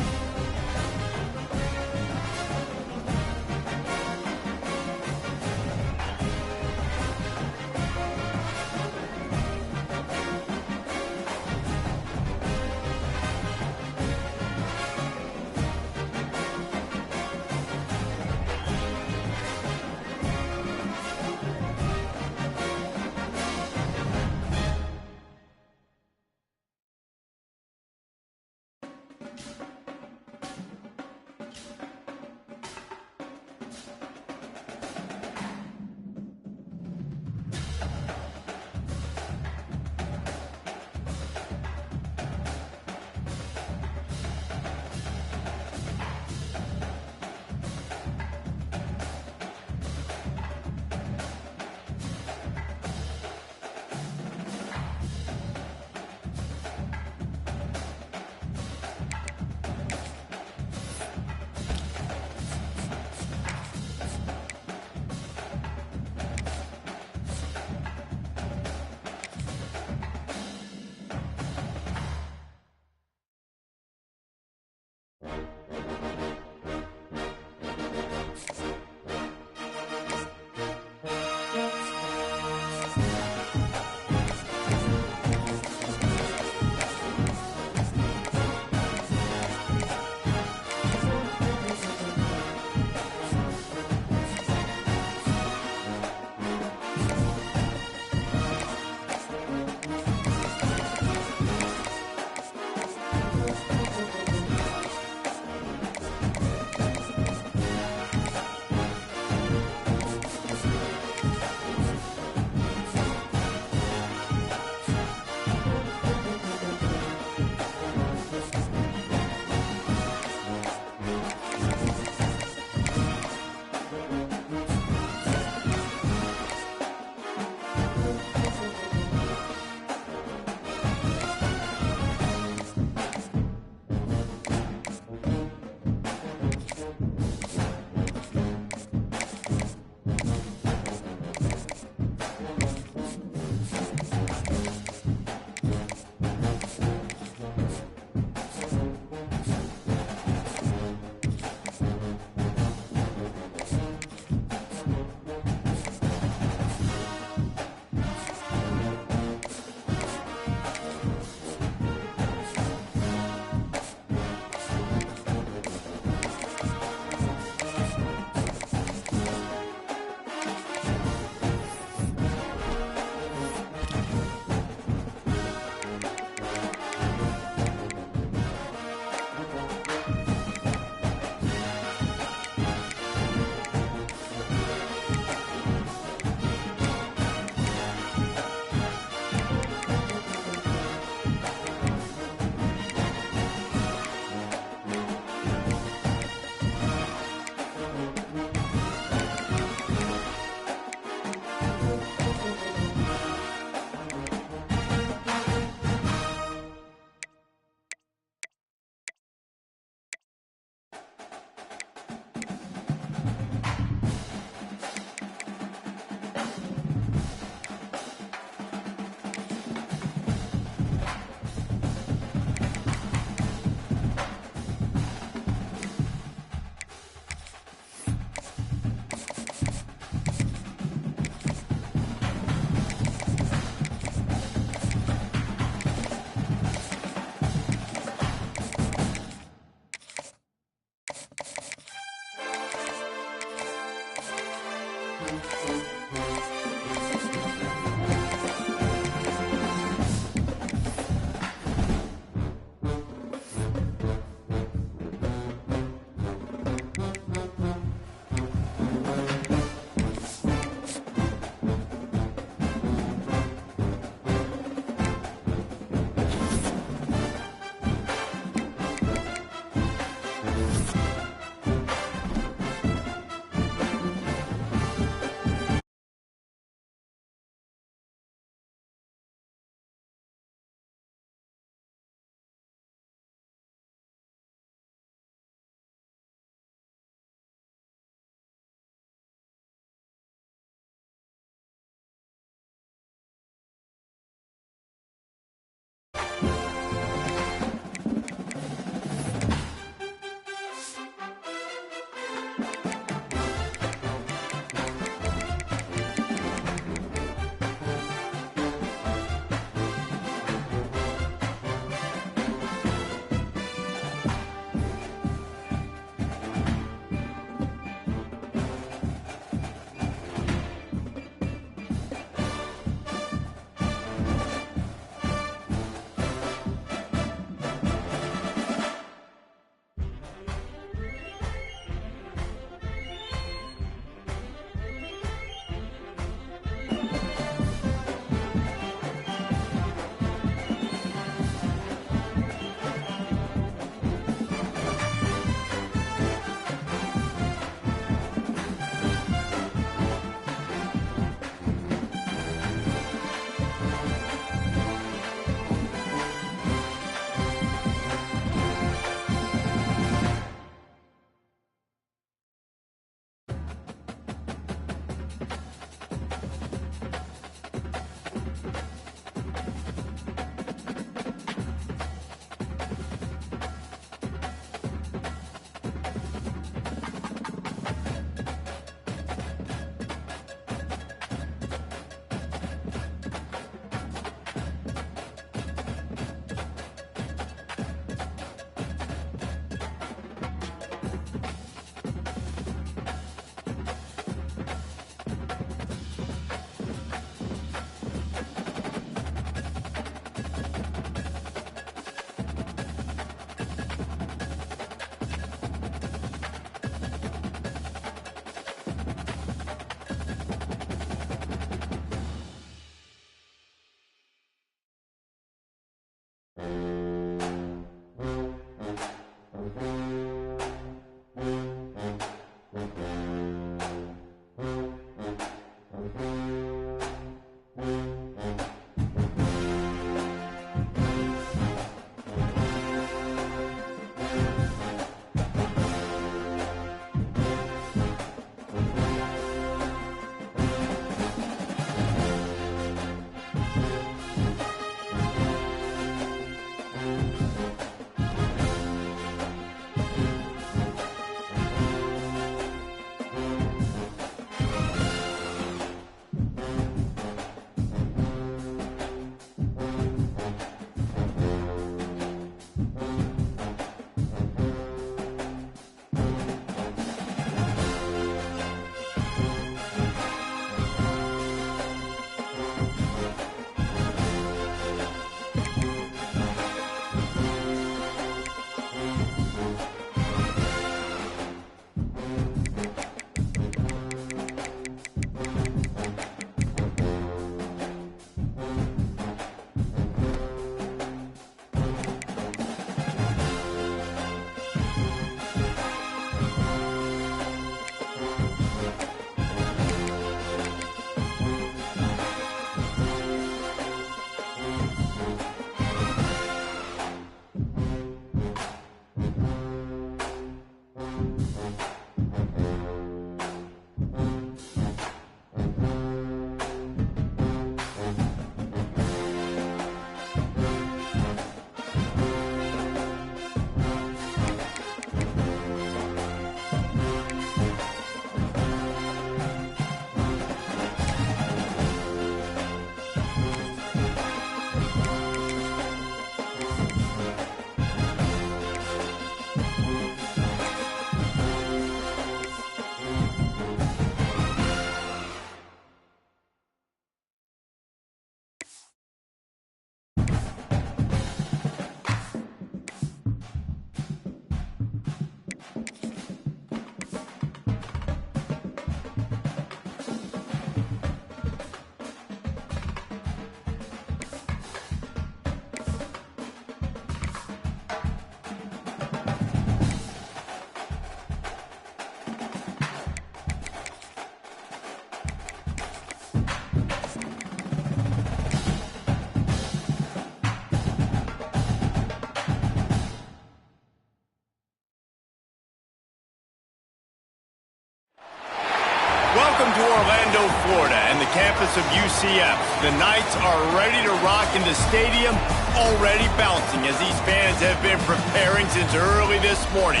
Welcome to Orlando, Florida, and the campus of UCF. The Knights are ready to rock in the stadium, already bouncing as these fans have been preparing since early this morning.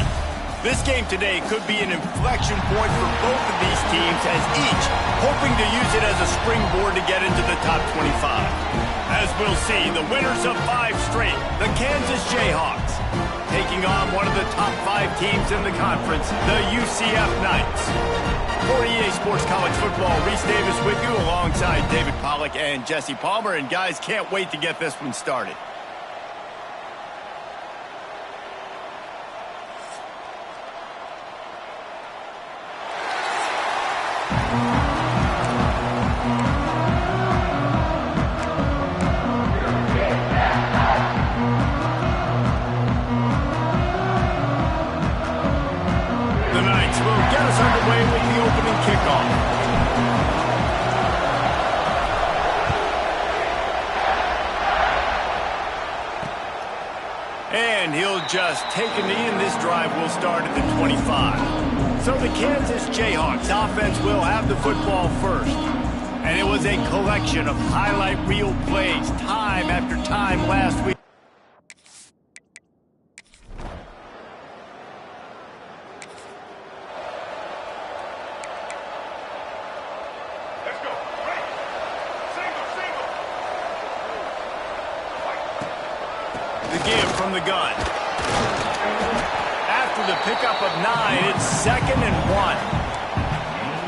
This game today could be an inflection point for both of these teams, as each hoping to use it as a springboard to get into the top 25. As we'll see, the winners of 5 straight, the Kansas Jayhawks, taking on one of the top 5 teams in the conference, the UCF Knights. For EA Sports College Football, Reese Davis with you alongside David Pollack and Jesse Palmer. And guys, can't wait to get this one started. Underway with the opening kickoff. And he'll just take a knee, and this drive will start at the 25. So the Kansas Jayhawks offense will have the football first. And it was a collection of highlight reel plays time after time last week. Give from the gun. After the pickup of 9, it's 2nd and 1.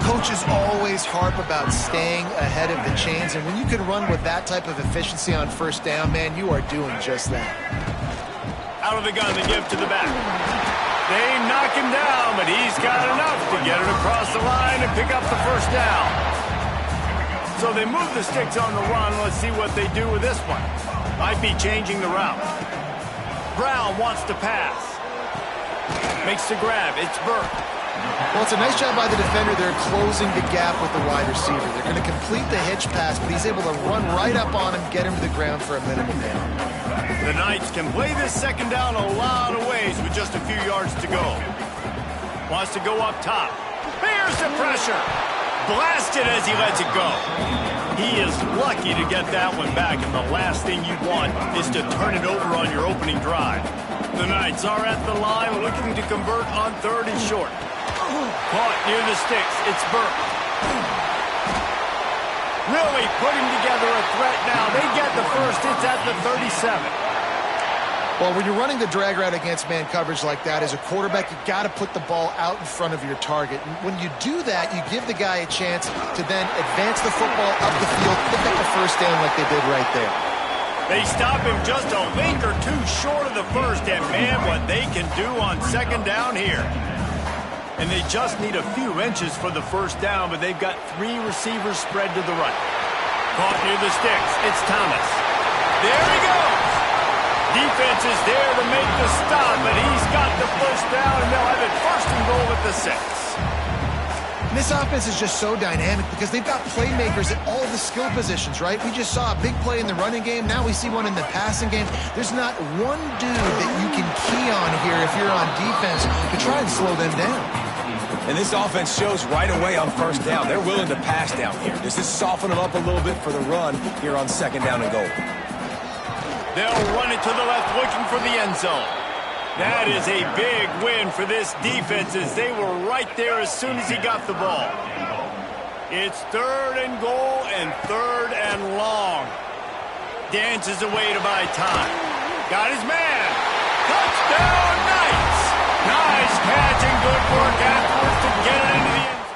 Coaches always harp about staying ahead of the chains, and when you can run with that type of efficiency on first down, man, you are doing just that. Out of the gun, the give to the back. They knock him down, but he's got enough to get it across the line and pick up the first down. So they move the sticks on the run. Let's see what they do with this one. Might be changing the route. Brown wants to pass. Makes the grab. It's Burke. Well, it's a nice job by the defender. They're closing the gap with the wide receiver. They're going to complete the hitch pass, but he's able to run right up on him, get him to the ground for a minimum down. The Knights can play this second down a lot of ways with just a few yards to go. Wants to go up top. Here's the pressure. Blasted as he lets it go. He is lucky to get that one back, and the last thing you want is to turn it over on your opening drive. The Knights are at the line looking to convert on 3rd and short. Caught near the sticks. It's Burke. Really putting together a threat now. They get the first. It's at the 37. Well, when you're running the drag route against man coverage like that, as a quarterback, you've got to put the ball out in front of your target. And when you do that, you give the guy a chance to then advance the football up the field, pick up the first down like they did right there. They stop him just a link or two short of the first, and man, what they can do on second down here. And they just need a few inches for the first down, but they've got 3 receivers spread to the right. Caught near the sticks. It's Thomas. There he goes. Defense is there to make the stop, but he's got the first down, and they'll have it 1st and goal at the 6. This offense is just so dynamic because they've got playmakers at all the skill positions, right? We just saw a big play in the running game. Now we see one in the passing game. There's not one dude that you can key on here if you're on defense to try and slow them down. And this offense shows right away on first down. They're willing to pass down here. This is soften them up a little bit for the run here on 2nd down and goal. They'll run it to the left, looking for the end zone. That is a big win for this defense, as they were right there as soon as he got the ball. It's 3rd and goal and 3rd and long. Dances away to buy time. Got his man. Touchdown, Knights! Nice catch and good work afterwards to get it into the end zone.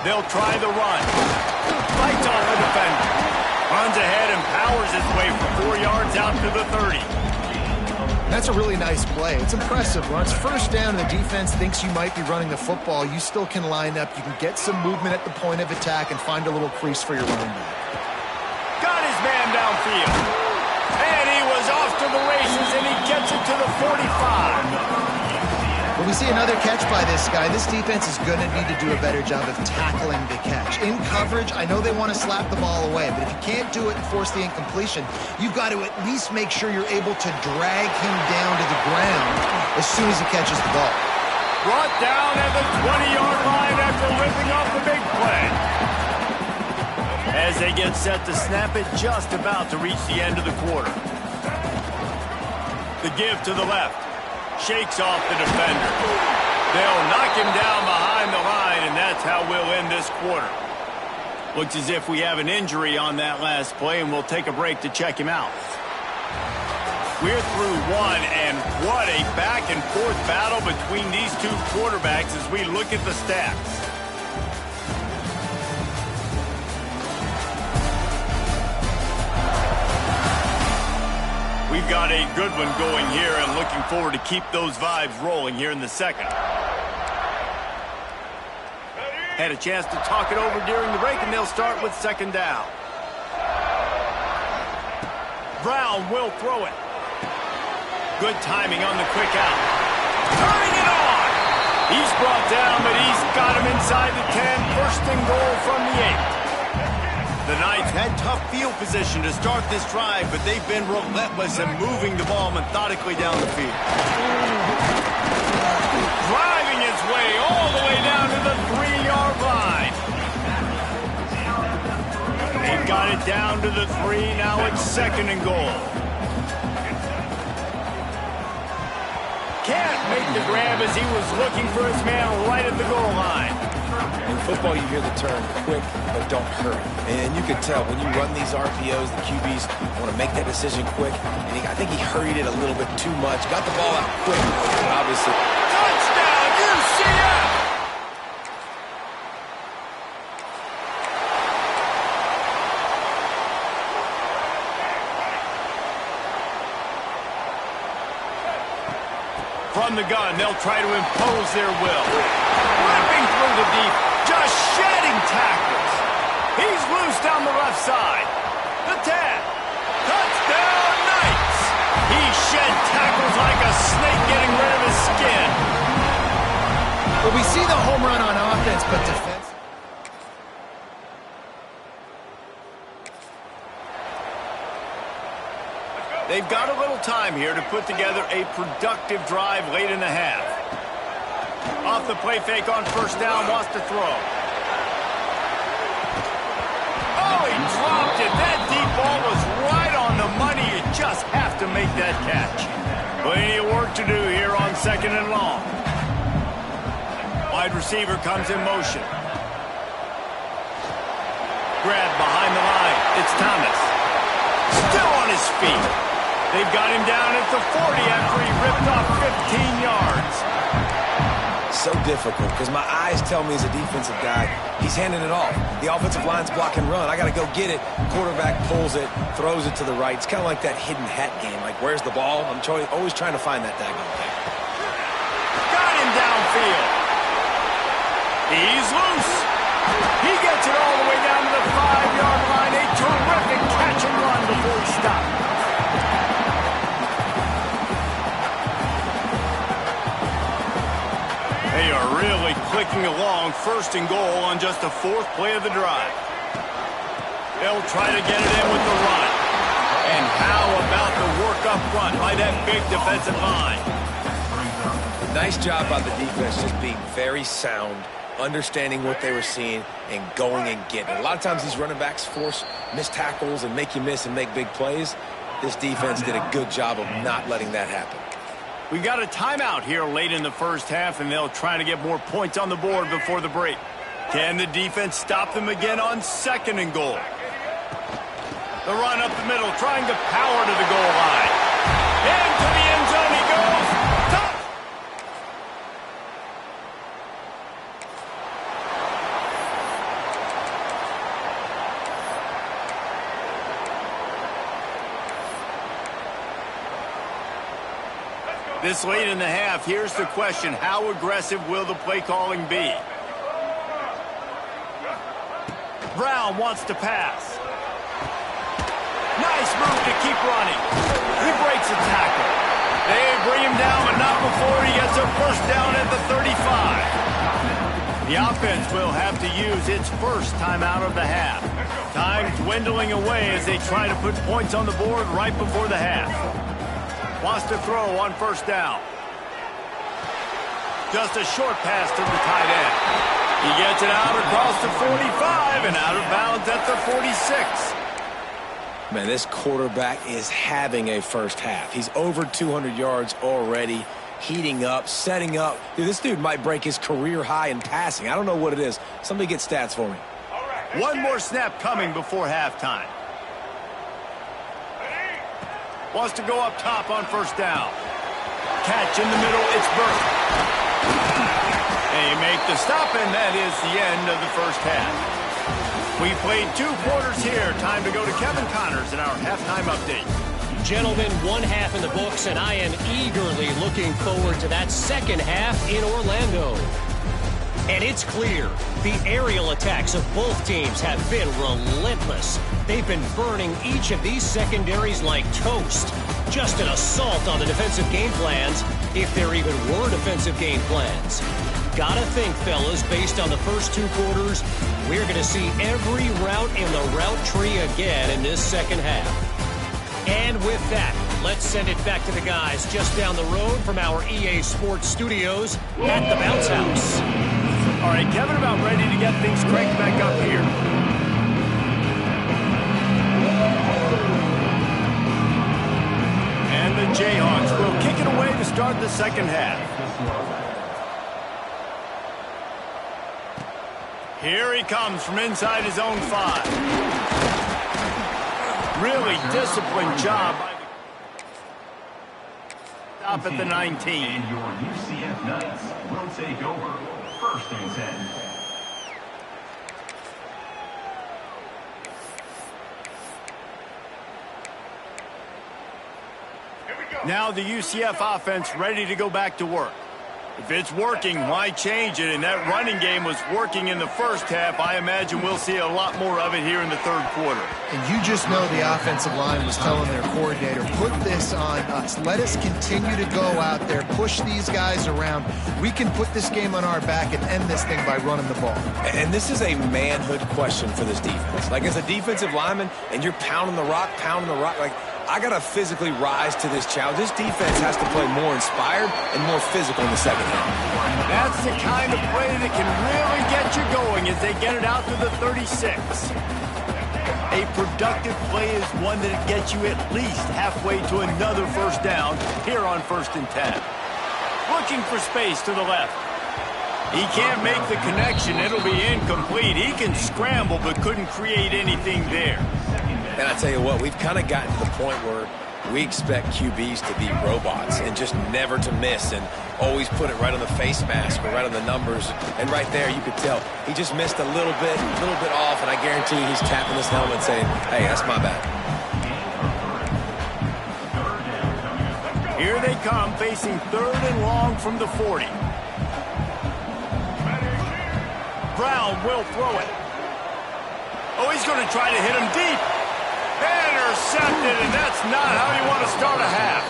They'll try the run. Fights off the defender. Runs ahead and powers his way for 4 yards out to the 30. That's a really nice play. It's impressive. When it's first down and the defense thinks you might be running the football, you still can line up. You can get some movement at the point of attack and find a little crease for your running back. Got his man downfield. And he was off to the races, and he gets it to the 45. When we see another catch by this guy, this defense is going to need to do a better job of tackling the catch. In coverage, I know they want to slap the ball away, but if you can't do it and force the incompletion, you've got to at least make sure you're able to drag him down to the ground as soon as he catches the ball. Brought down at the 20-yard line after ripping off the big play. As they get set to snap it, just about to reach the end of the quarter. The give to the left. Shakes off the defender. They'll knock him down behind the line, and that's how we'll end this quarter. Looks as if we have an injury on that last play, and we'll take a break to check him out. We're through one, and what a back-and-forth battle between these two quarterbacks as we look at the stats. We've got a good one going here and looking forward to keep those vibes rolling here in the second. Had a chance to talk it over during the break, and they'll start with second down. Brown will throw it. Good timing on the quick out. Turning it on! He's brought down, but he's got him inside the 10. First and goal from the 8. The Knights had tough field position to start this drive, but they've been relentless in moving the ball methodically down the field. Driving his way all the way down to the 3-yard line. They've got it down to the 3. Now it's second and goal. Can't make the grab as he was looking for his man right at the goal line. In football, you hear the term quick, but don't hurry. And you can tell when you run these RPOs, the QBs want to make that decision quick. And I think he hurried it a little bit too much. Got the ball out quick, obviously. Touchdown, UCF! From the gun, they'll try to impose their will. Ripping through the deep, just shedding tackles. He's loose down the left side. The 10. Touchdown, Knights! He shed tackles like a snake getting rid of his skin. Well, we see the home run on offense, but defense. They've got a little time here to put together a productive drive late in the half. Off the play fake on first down, wants to throw. Oh, he dropped it. That deep ball was right on the money. You just have to make that catch. Plenty of work to do here on second and long. Wide receiver comes in motion. Grab behind the line. It's Thomas. Still on his feet. They've got him down at the 40 after he ripped off 15 yards. So difficult because my eyes tell me as a defensive guy, he's handing it off. The offensive line's block and run. I got to go get it. Quarterback pulls it, throws it to the right. It's kind of like that hidden hat game. Like, where's the ball? I'm always trying to find that daggone thing. Got him downfield. He's loose. He gets it all the way down to the 5-yard line. A terrific catch and run before he stopped. They are really clicking along, first and goal on just the 4th play of the drive. They'll try to get it in with the run. And how about the work up front by that big defensive line? Nice job by the defense just being very sound, understanding what they were seeing, and going and getting it. A lot of times these running backs force missed tackles and make you miss and make big plays. This defense did a good job of not letting that happen. We've got a timeout here late in the first half, and they'll try to get more points on the board before the break. Can the defense stop them again on second and goal? The run up the middle, trying to power to the goal line. Into the end zone he goes. Touch! This late in the half, here's the question. How aggressive will the play calling be? Brown wants to pass. Nice move to keep running. He breaks a tackle. They bring him down, but not before he gets a first down at the 35. The offense will have to use its first timeout of the half. Time dwindling away as they try to put points on the board right before the half. Wants to throw on first down. Just a short pass to the tight end. He gets it out across the 45 and out of bounds at the 46. Man, this quarterback is having a first half. He's over 200 yards already, heating up, setting up. Dude, this dude might break his career high in passing. I don't know what it is. Somebody get stats for me. One more snap coming before halftime. Wants to go up top on first down. Catch in the middle, it's Burke. They make the stop, and that is the end of the first half. We played 2 quarters here. Time to go to Kevin Connors in our halftime update. Gentlemen, 1 half in the books, and I am eagerly looking forward to that second half in Orlando. And it's clear, the aerial attacks of both teams have been relentless. They've been burning each of these secondaries like toast. Just an assault on the defensive game plans, if there even were defensive game plans. Gotta think, fellas, based on the first 2 quarters, we're going to see every route in the route tree again in this second half. And with that, let's send it back to the guys just down the road from our EA Sports studios at the Bounce House. All right, Kevin, about ready to get things cranked back up here. And the Jayhawks will kick it away to start the second half. Here he comes from inside his own 5. Really disciplined job by the stop at the 19. And your UCF Knights will take over. First and 10. Now the UCF offense ready to go back to work. If it's working, why change it? And that running game was working in the first half. I imagine we'll see a lot more of it here in the third quarter. And you just know the offensive line was telling their coordinator, put this on us. Let us continue to go out there, push these guys around. We can put this game on our back and end this thing by running the ball. And this is a manhood question for this defense. Like, as a defensive lineman, and you're pounding the rock, like, I got to physically rise to this challenge. This defense has to play more inspired and more physical in the second half. That's the kind of play that can really get you going as they get it out to the 36. A productive play is one that gets you at least halfway to another first down here on 1st and 10. Looking for space to the left. He can't make the connection. It'll be incomplete. He can scramble but couldn't create anything there. And I tell you what, we've kind of gotten to the point where we expect QBs to be robots and just never to miss and always put it right on the face mask or right on the numbers. And right there, you could tell he just missed a little bit off, and I guarantee he's tapping his helmet saying, hey, that's my bad. Here they come, facing 3rd and long from the 40. Brown will throw it. Oh, he's going to try to hit him deep. Intercepted, and that's not how you want to start a half.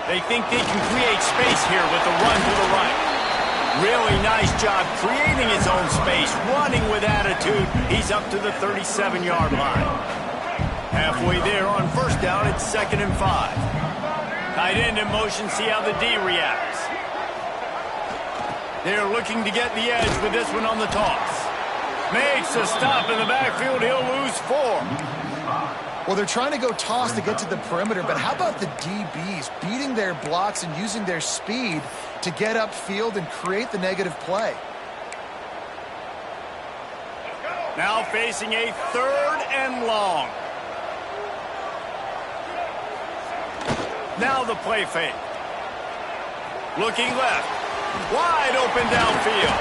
They think they can create space here with the run to the right. Really nice job creating his own space, running with attitude. He's up to the 37-yard line. Halfway there on first down, it's 2nd and 5. Tight end in motion, see how the D reacts. They're looking to get the edge with this one on the toss. Makes a stop in the backfield, he'll lose 4. Well, they're trying to go toss to get to the perimeter, but how about the DBs beating their blocks and using their speed to get upfield and create the negative play? Now facing a 3rd and long. Now the play fake. Looking left. Wide open downfield.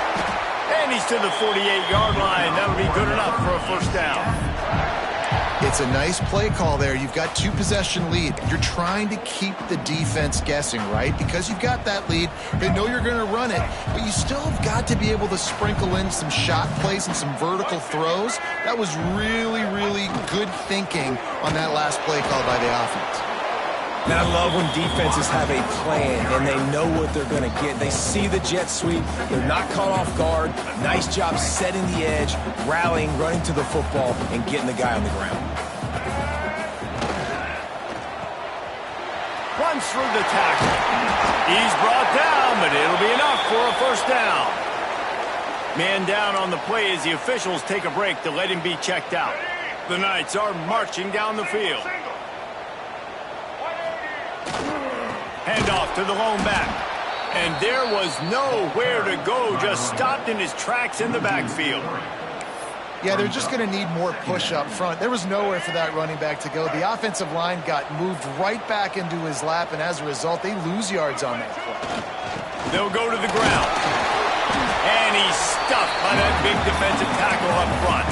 And he's to the 48-yard line. That'll be good enough for a first down. It's a nice play call there. You've got 2-possession lead. You're trying to keep the defense guessing, right? Because you've got that lead, they know you're going to run it, but you still have got to be able to sprinkle in some shot plays and some vertical throws. That was really, really good thinking on that last play call by the offense. And I love when defenses have a plan and they know what they're going to get. They see the jet sweep. They're not caught off guard. Nice job setting the edge, rallying, running to the football, and getting the guy on the ground. Runs through the tackle. He's brought down, but it'll be enough for a first down. Man down on the play as the officials take a break to let him be checked out. The Knights are marching down the field. Handoff to the lone back. And there was nowhere to go, just stopped in his tracks in the backfield. Yeah, they're just going to need more push up front. There was nowhere for that running back to go. The offensive line got moved right back into his lap, and as a result, they lose yards on that play. They'll go to the ground. And he's stuffed by that big defensive tackle up front.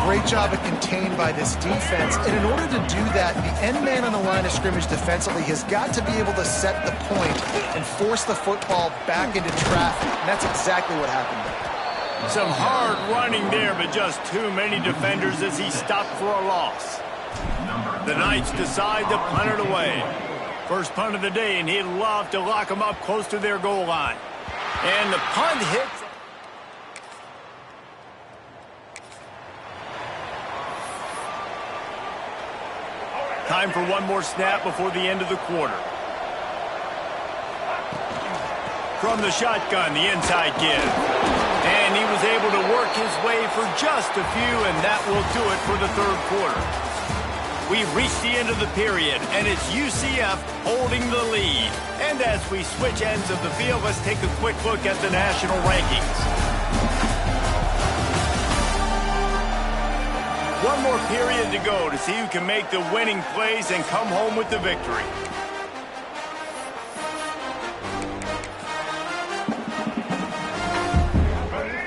Great job of contained by this defense. And in order to do that, the end man on the line of scrimmage defensively has got to be able to set the point and force the football back into traffic. And that's exactly what happened there. Some hard running there, but just too many defenders as he stopped for a loss. The Knights decide to punt it away. First punt of the day, and he'd love to lock them up close to their goal line. And the punt hits. Time for one more snap before the end of the quarter. From the shotgun, the inside give. And he was able to work his way for just a few, and that will do it for the third quarter. We've reached the end of the period, and it's UCF holding the lead. And as we switch ends of the field, let's take a quick look at the national rankings. One more period to go to see who can make the winning plays and come home with the victory.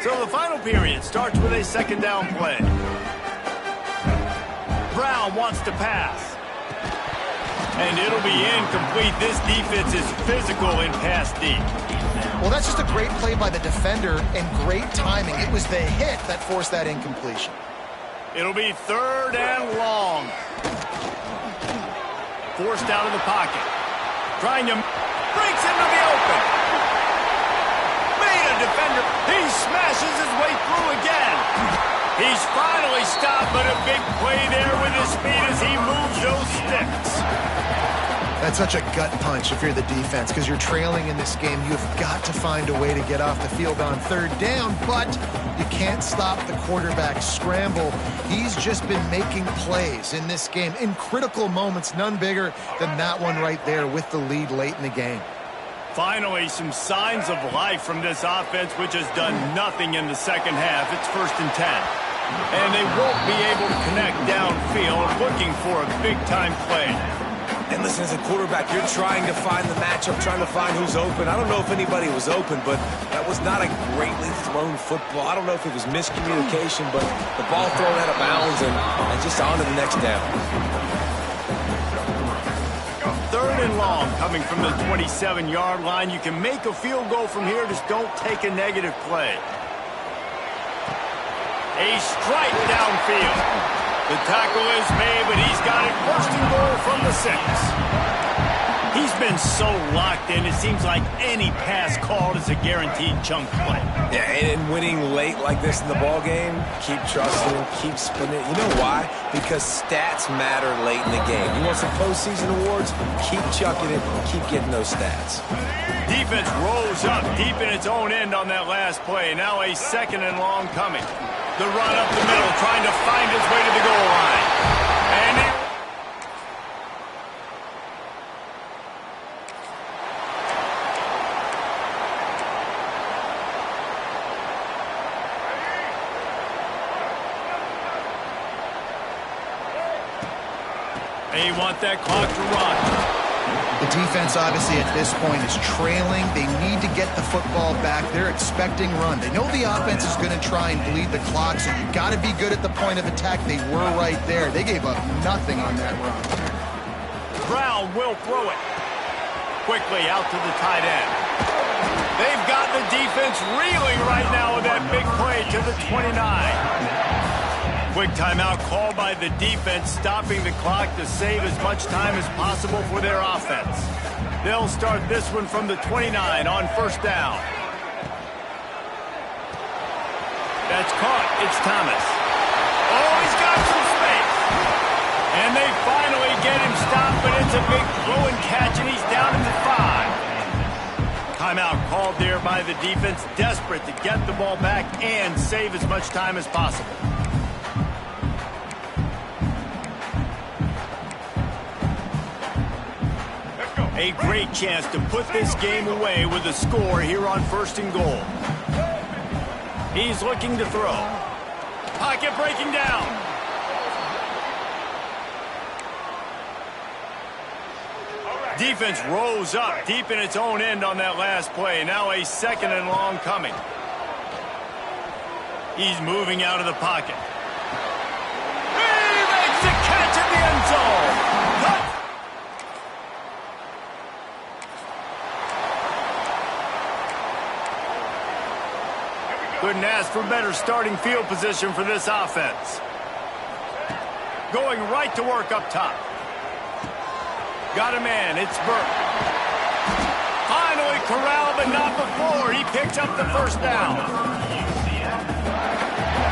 So the final period starts with a second down play. Brown wants to pass. And it'll be incomplete. This defense is physical in pass deep. Well, that's just a great play by the defender and great timing. It was the hit that forced that incompletion. It'll be third and long. Forced out of the pocket. Trying to breaks into the open. Made a defender. He smashes his way through again. He's finally stopped, but a big play there with his speed as he moves those sticks. That's such a gut punch if you're the defense, because you're trailing in this game. You've got to find a way to get off the field on third down, but you can't stop the quarterback scramble. He's just been making plays in this game in critical moments, none bigger than that one right there with the lead late in the game. Finally, some signs of life from this offense, which has done nothing in the second half. It's 1st and 10. And they won't be able to connect downfield, looking for a big-time play. And listen, as a quarterback, you're trying to find the matchup, trying to find who's open. I don't know if anybody was open, but that was not a greatly thrown football. I don't know if it was miscommunication, but the ball thrown out of bounds and just on to the next down. Third and long coming from the 27-yard line. You can make a field goal from here, just don't take a negative play. A strike downfield. The tackle is made, but he's got it 1st and goal from the 6. He's been so locked in, it seems like any pass called is a guaranteed chunk play. Yeah, and winning late like this in the ball game, keep trusting, keep spinning. You know why? Because stats matter late in the game. You want some postseason awards? Keep chucking it, keep getting those stats. Defense rose up deep in its own end on that last play. Now a 2nd and long coming. The run up the middle, trying to find his way to the goal line. And he wants that clock to run. The defense, obviously, at this point is trailing. They need to get the football back. They're expecting run. They know the offense is going to try and bleed the clock, so you got to be good at the point of attack. They were right there. They gave up nothing on that run. Brown will throw it. Quickly out to the tight end. They've got the defense reeling right now with that big play to the 29. Quick timeout called by the defense, stopping the clock to save as much time as possible for their offense. They'll start this one from the 29 on first down. That's caught. It's Thomas. Oh, he's got some space. And they finally get him stopped, but it's a big throw and catch, and he's down in the 5. Timeout called there by the defense, desperate to get the ball back and save as much time as possible. A great chance to put this game away with a score here on 1st and goal. He's looking to throw. Pocket breaking down. Defense rose up deep in its own end on that last play. Now a 2nd and long coming. He's moving out of the pocket. He makes the catch in the end zone. Couldn't ask for better starting field position for this offense. Going right to work up top. Got a man. It's Burke. Finally corralled, but not before. He picks up the first down.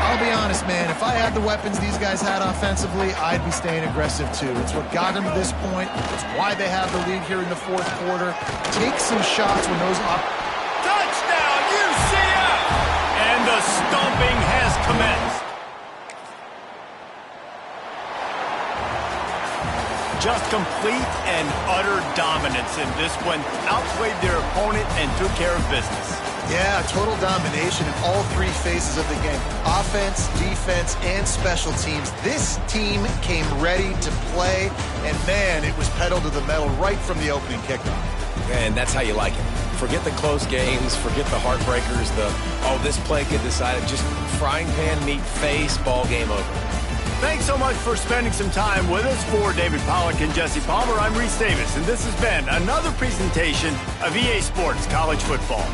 I'll be honest, man. If I had the weapons these guys had offensively, I'd be staying aggressive too. It's what got them to this point. It's why they have the lead here in the 4th quarter. Take some shots when those touchdown, UCF! And the stomping has commenced. Just complete and utter dominance in this one. Outplayed their opponent and took care of business. Yeah, total domination in all 3 phases of the game. Offense, defense, and special teams. This team came ready to play, and man, it was pedal to the metal right from the opening kickoff. And that's how you like it. Forget the close games, forget the heartbreakers, this play could decide it. Just frying pan, meat face, ball game over. Thanks so much for spending some time with us. For David Pollack and Jesse Palmer, I'm Reese Davis, and this has been another presentation of EA Sports College Football.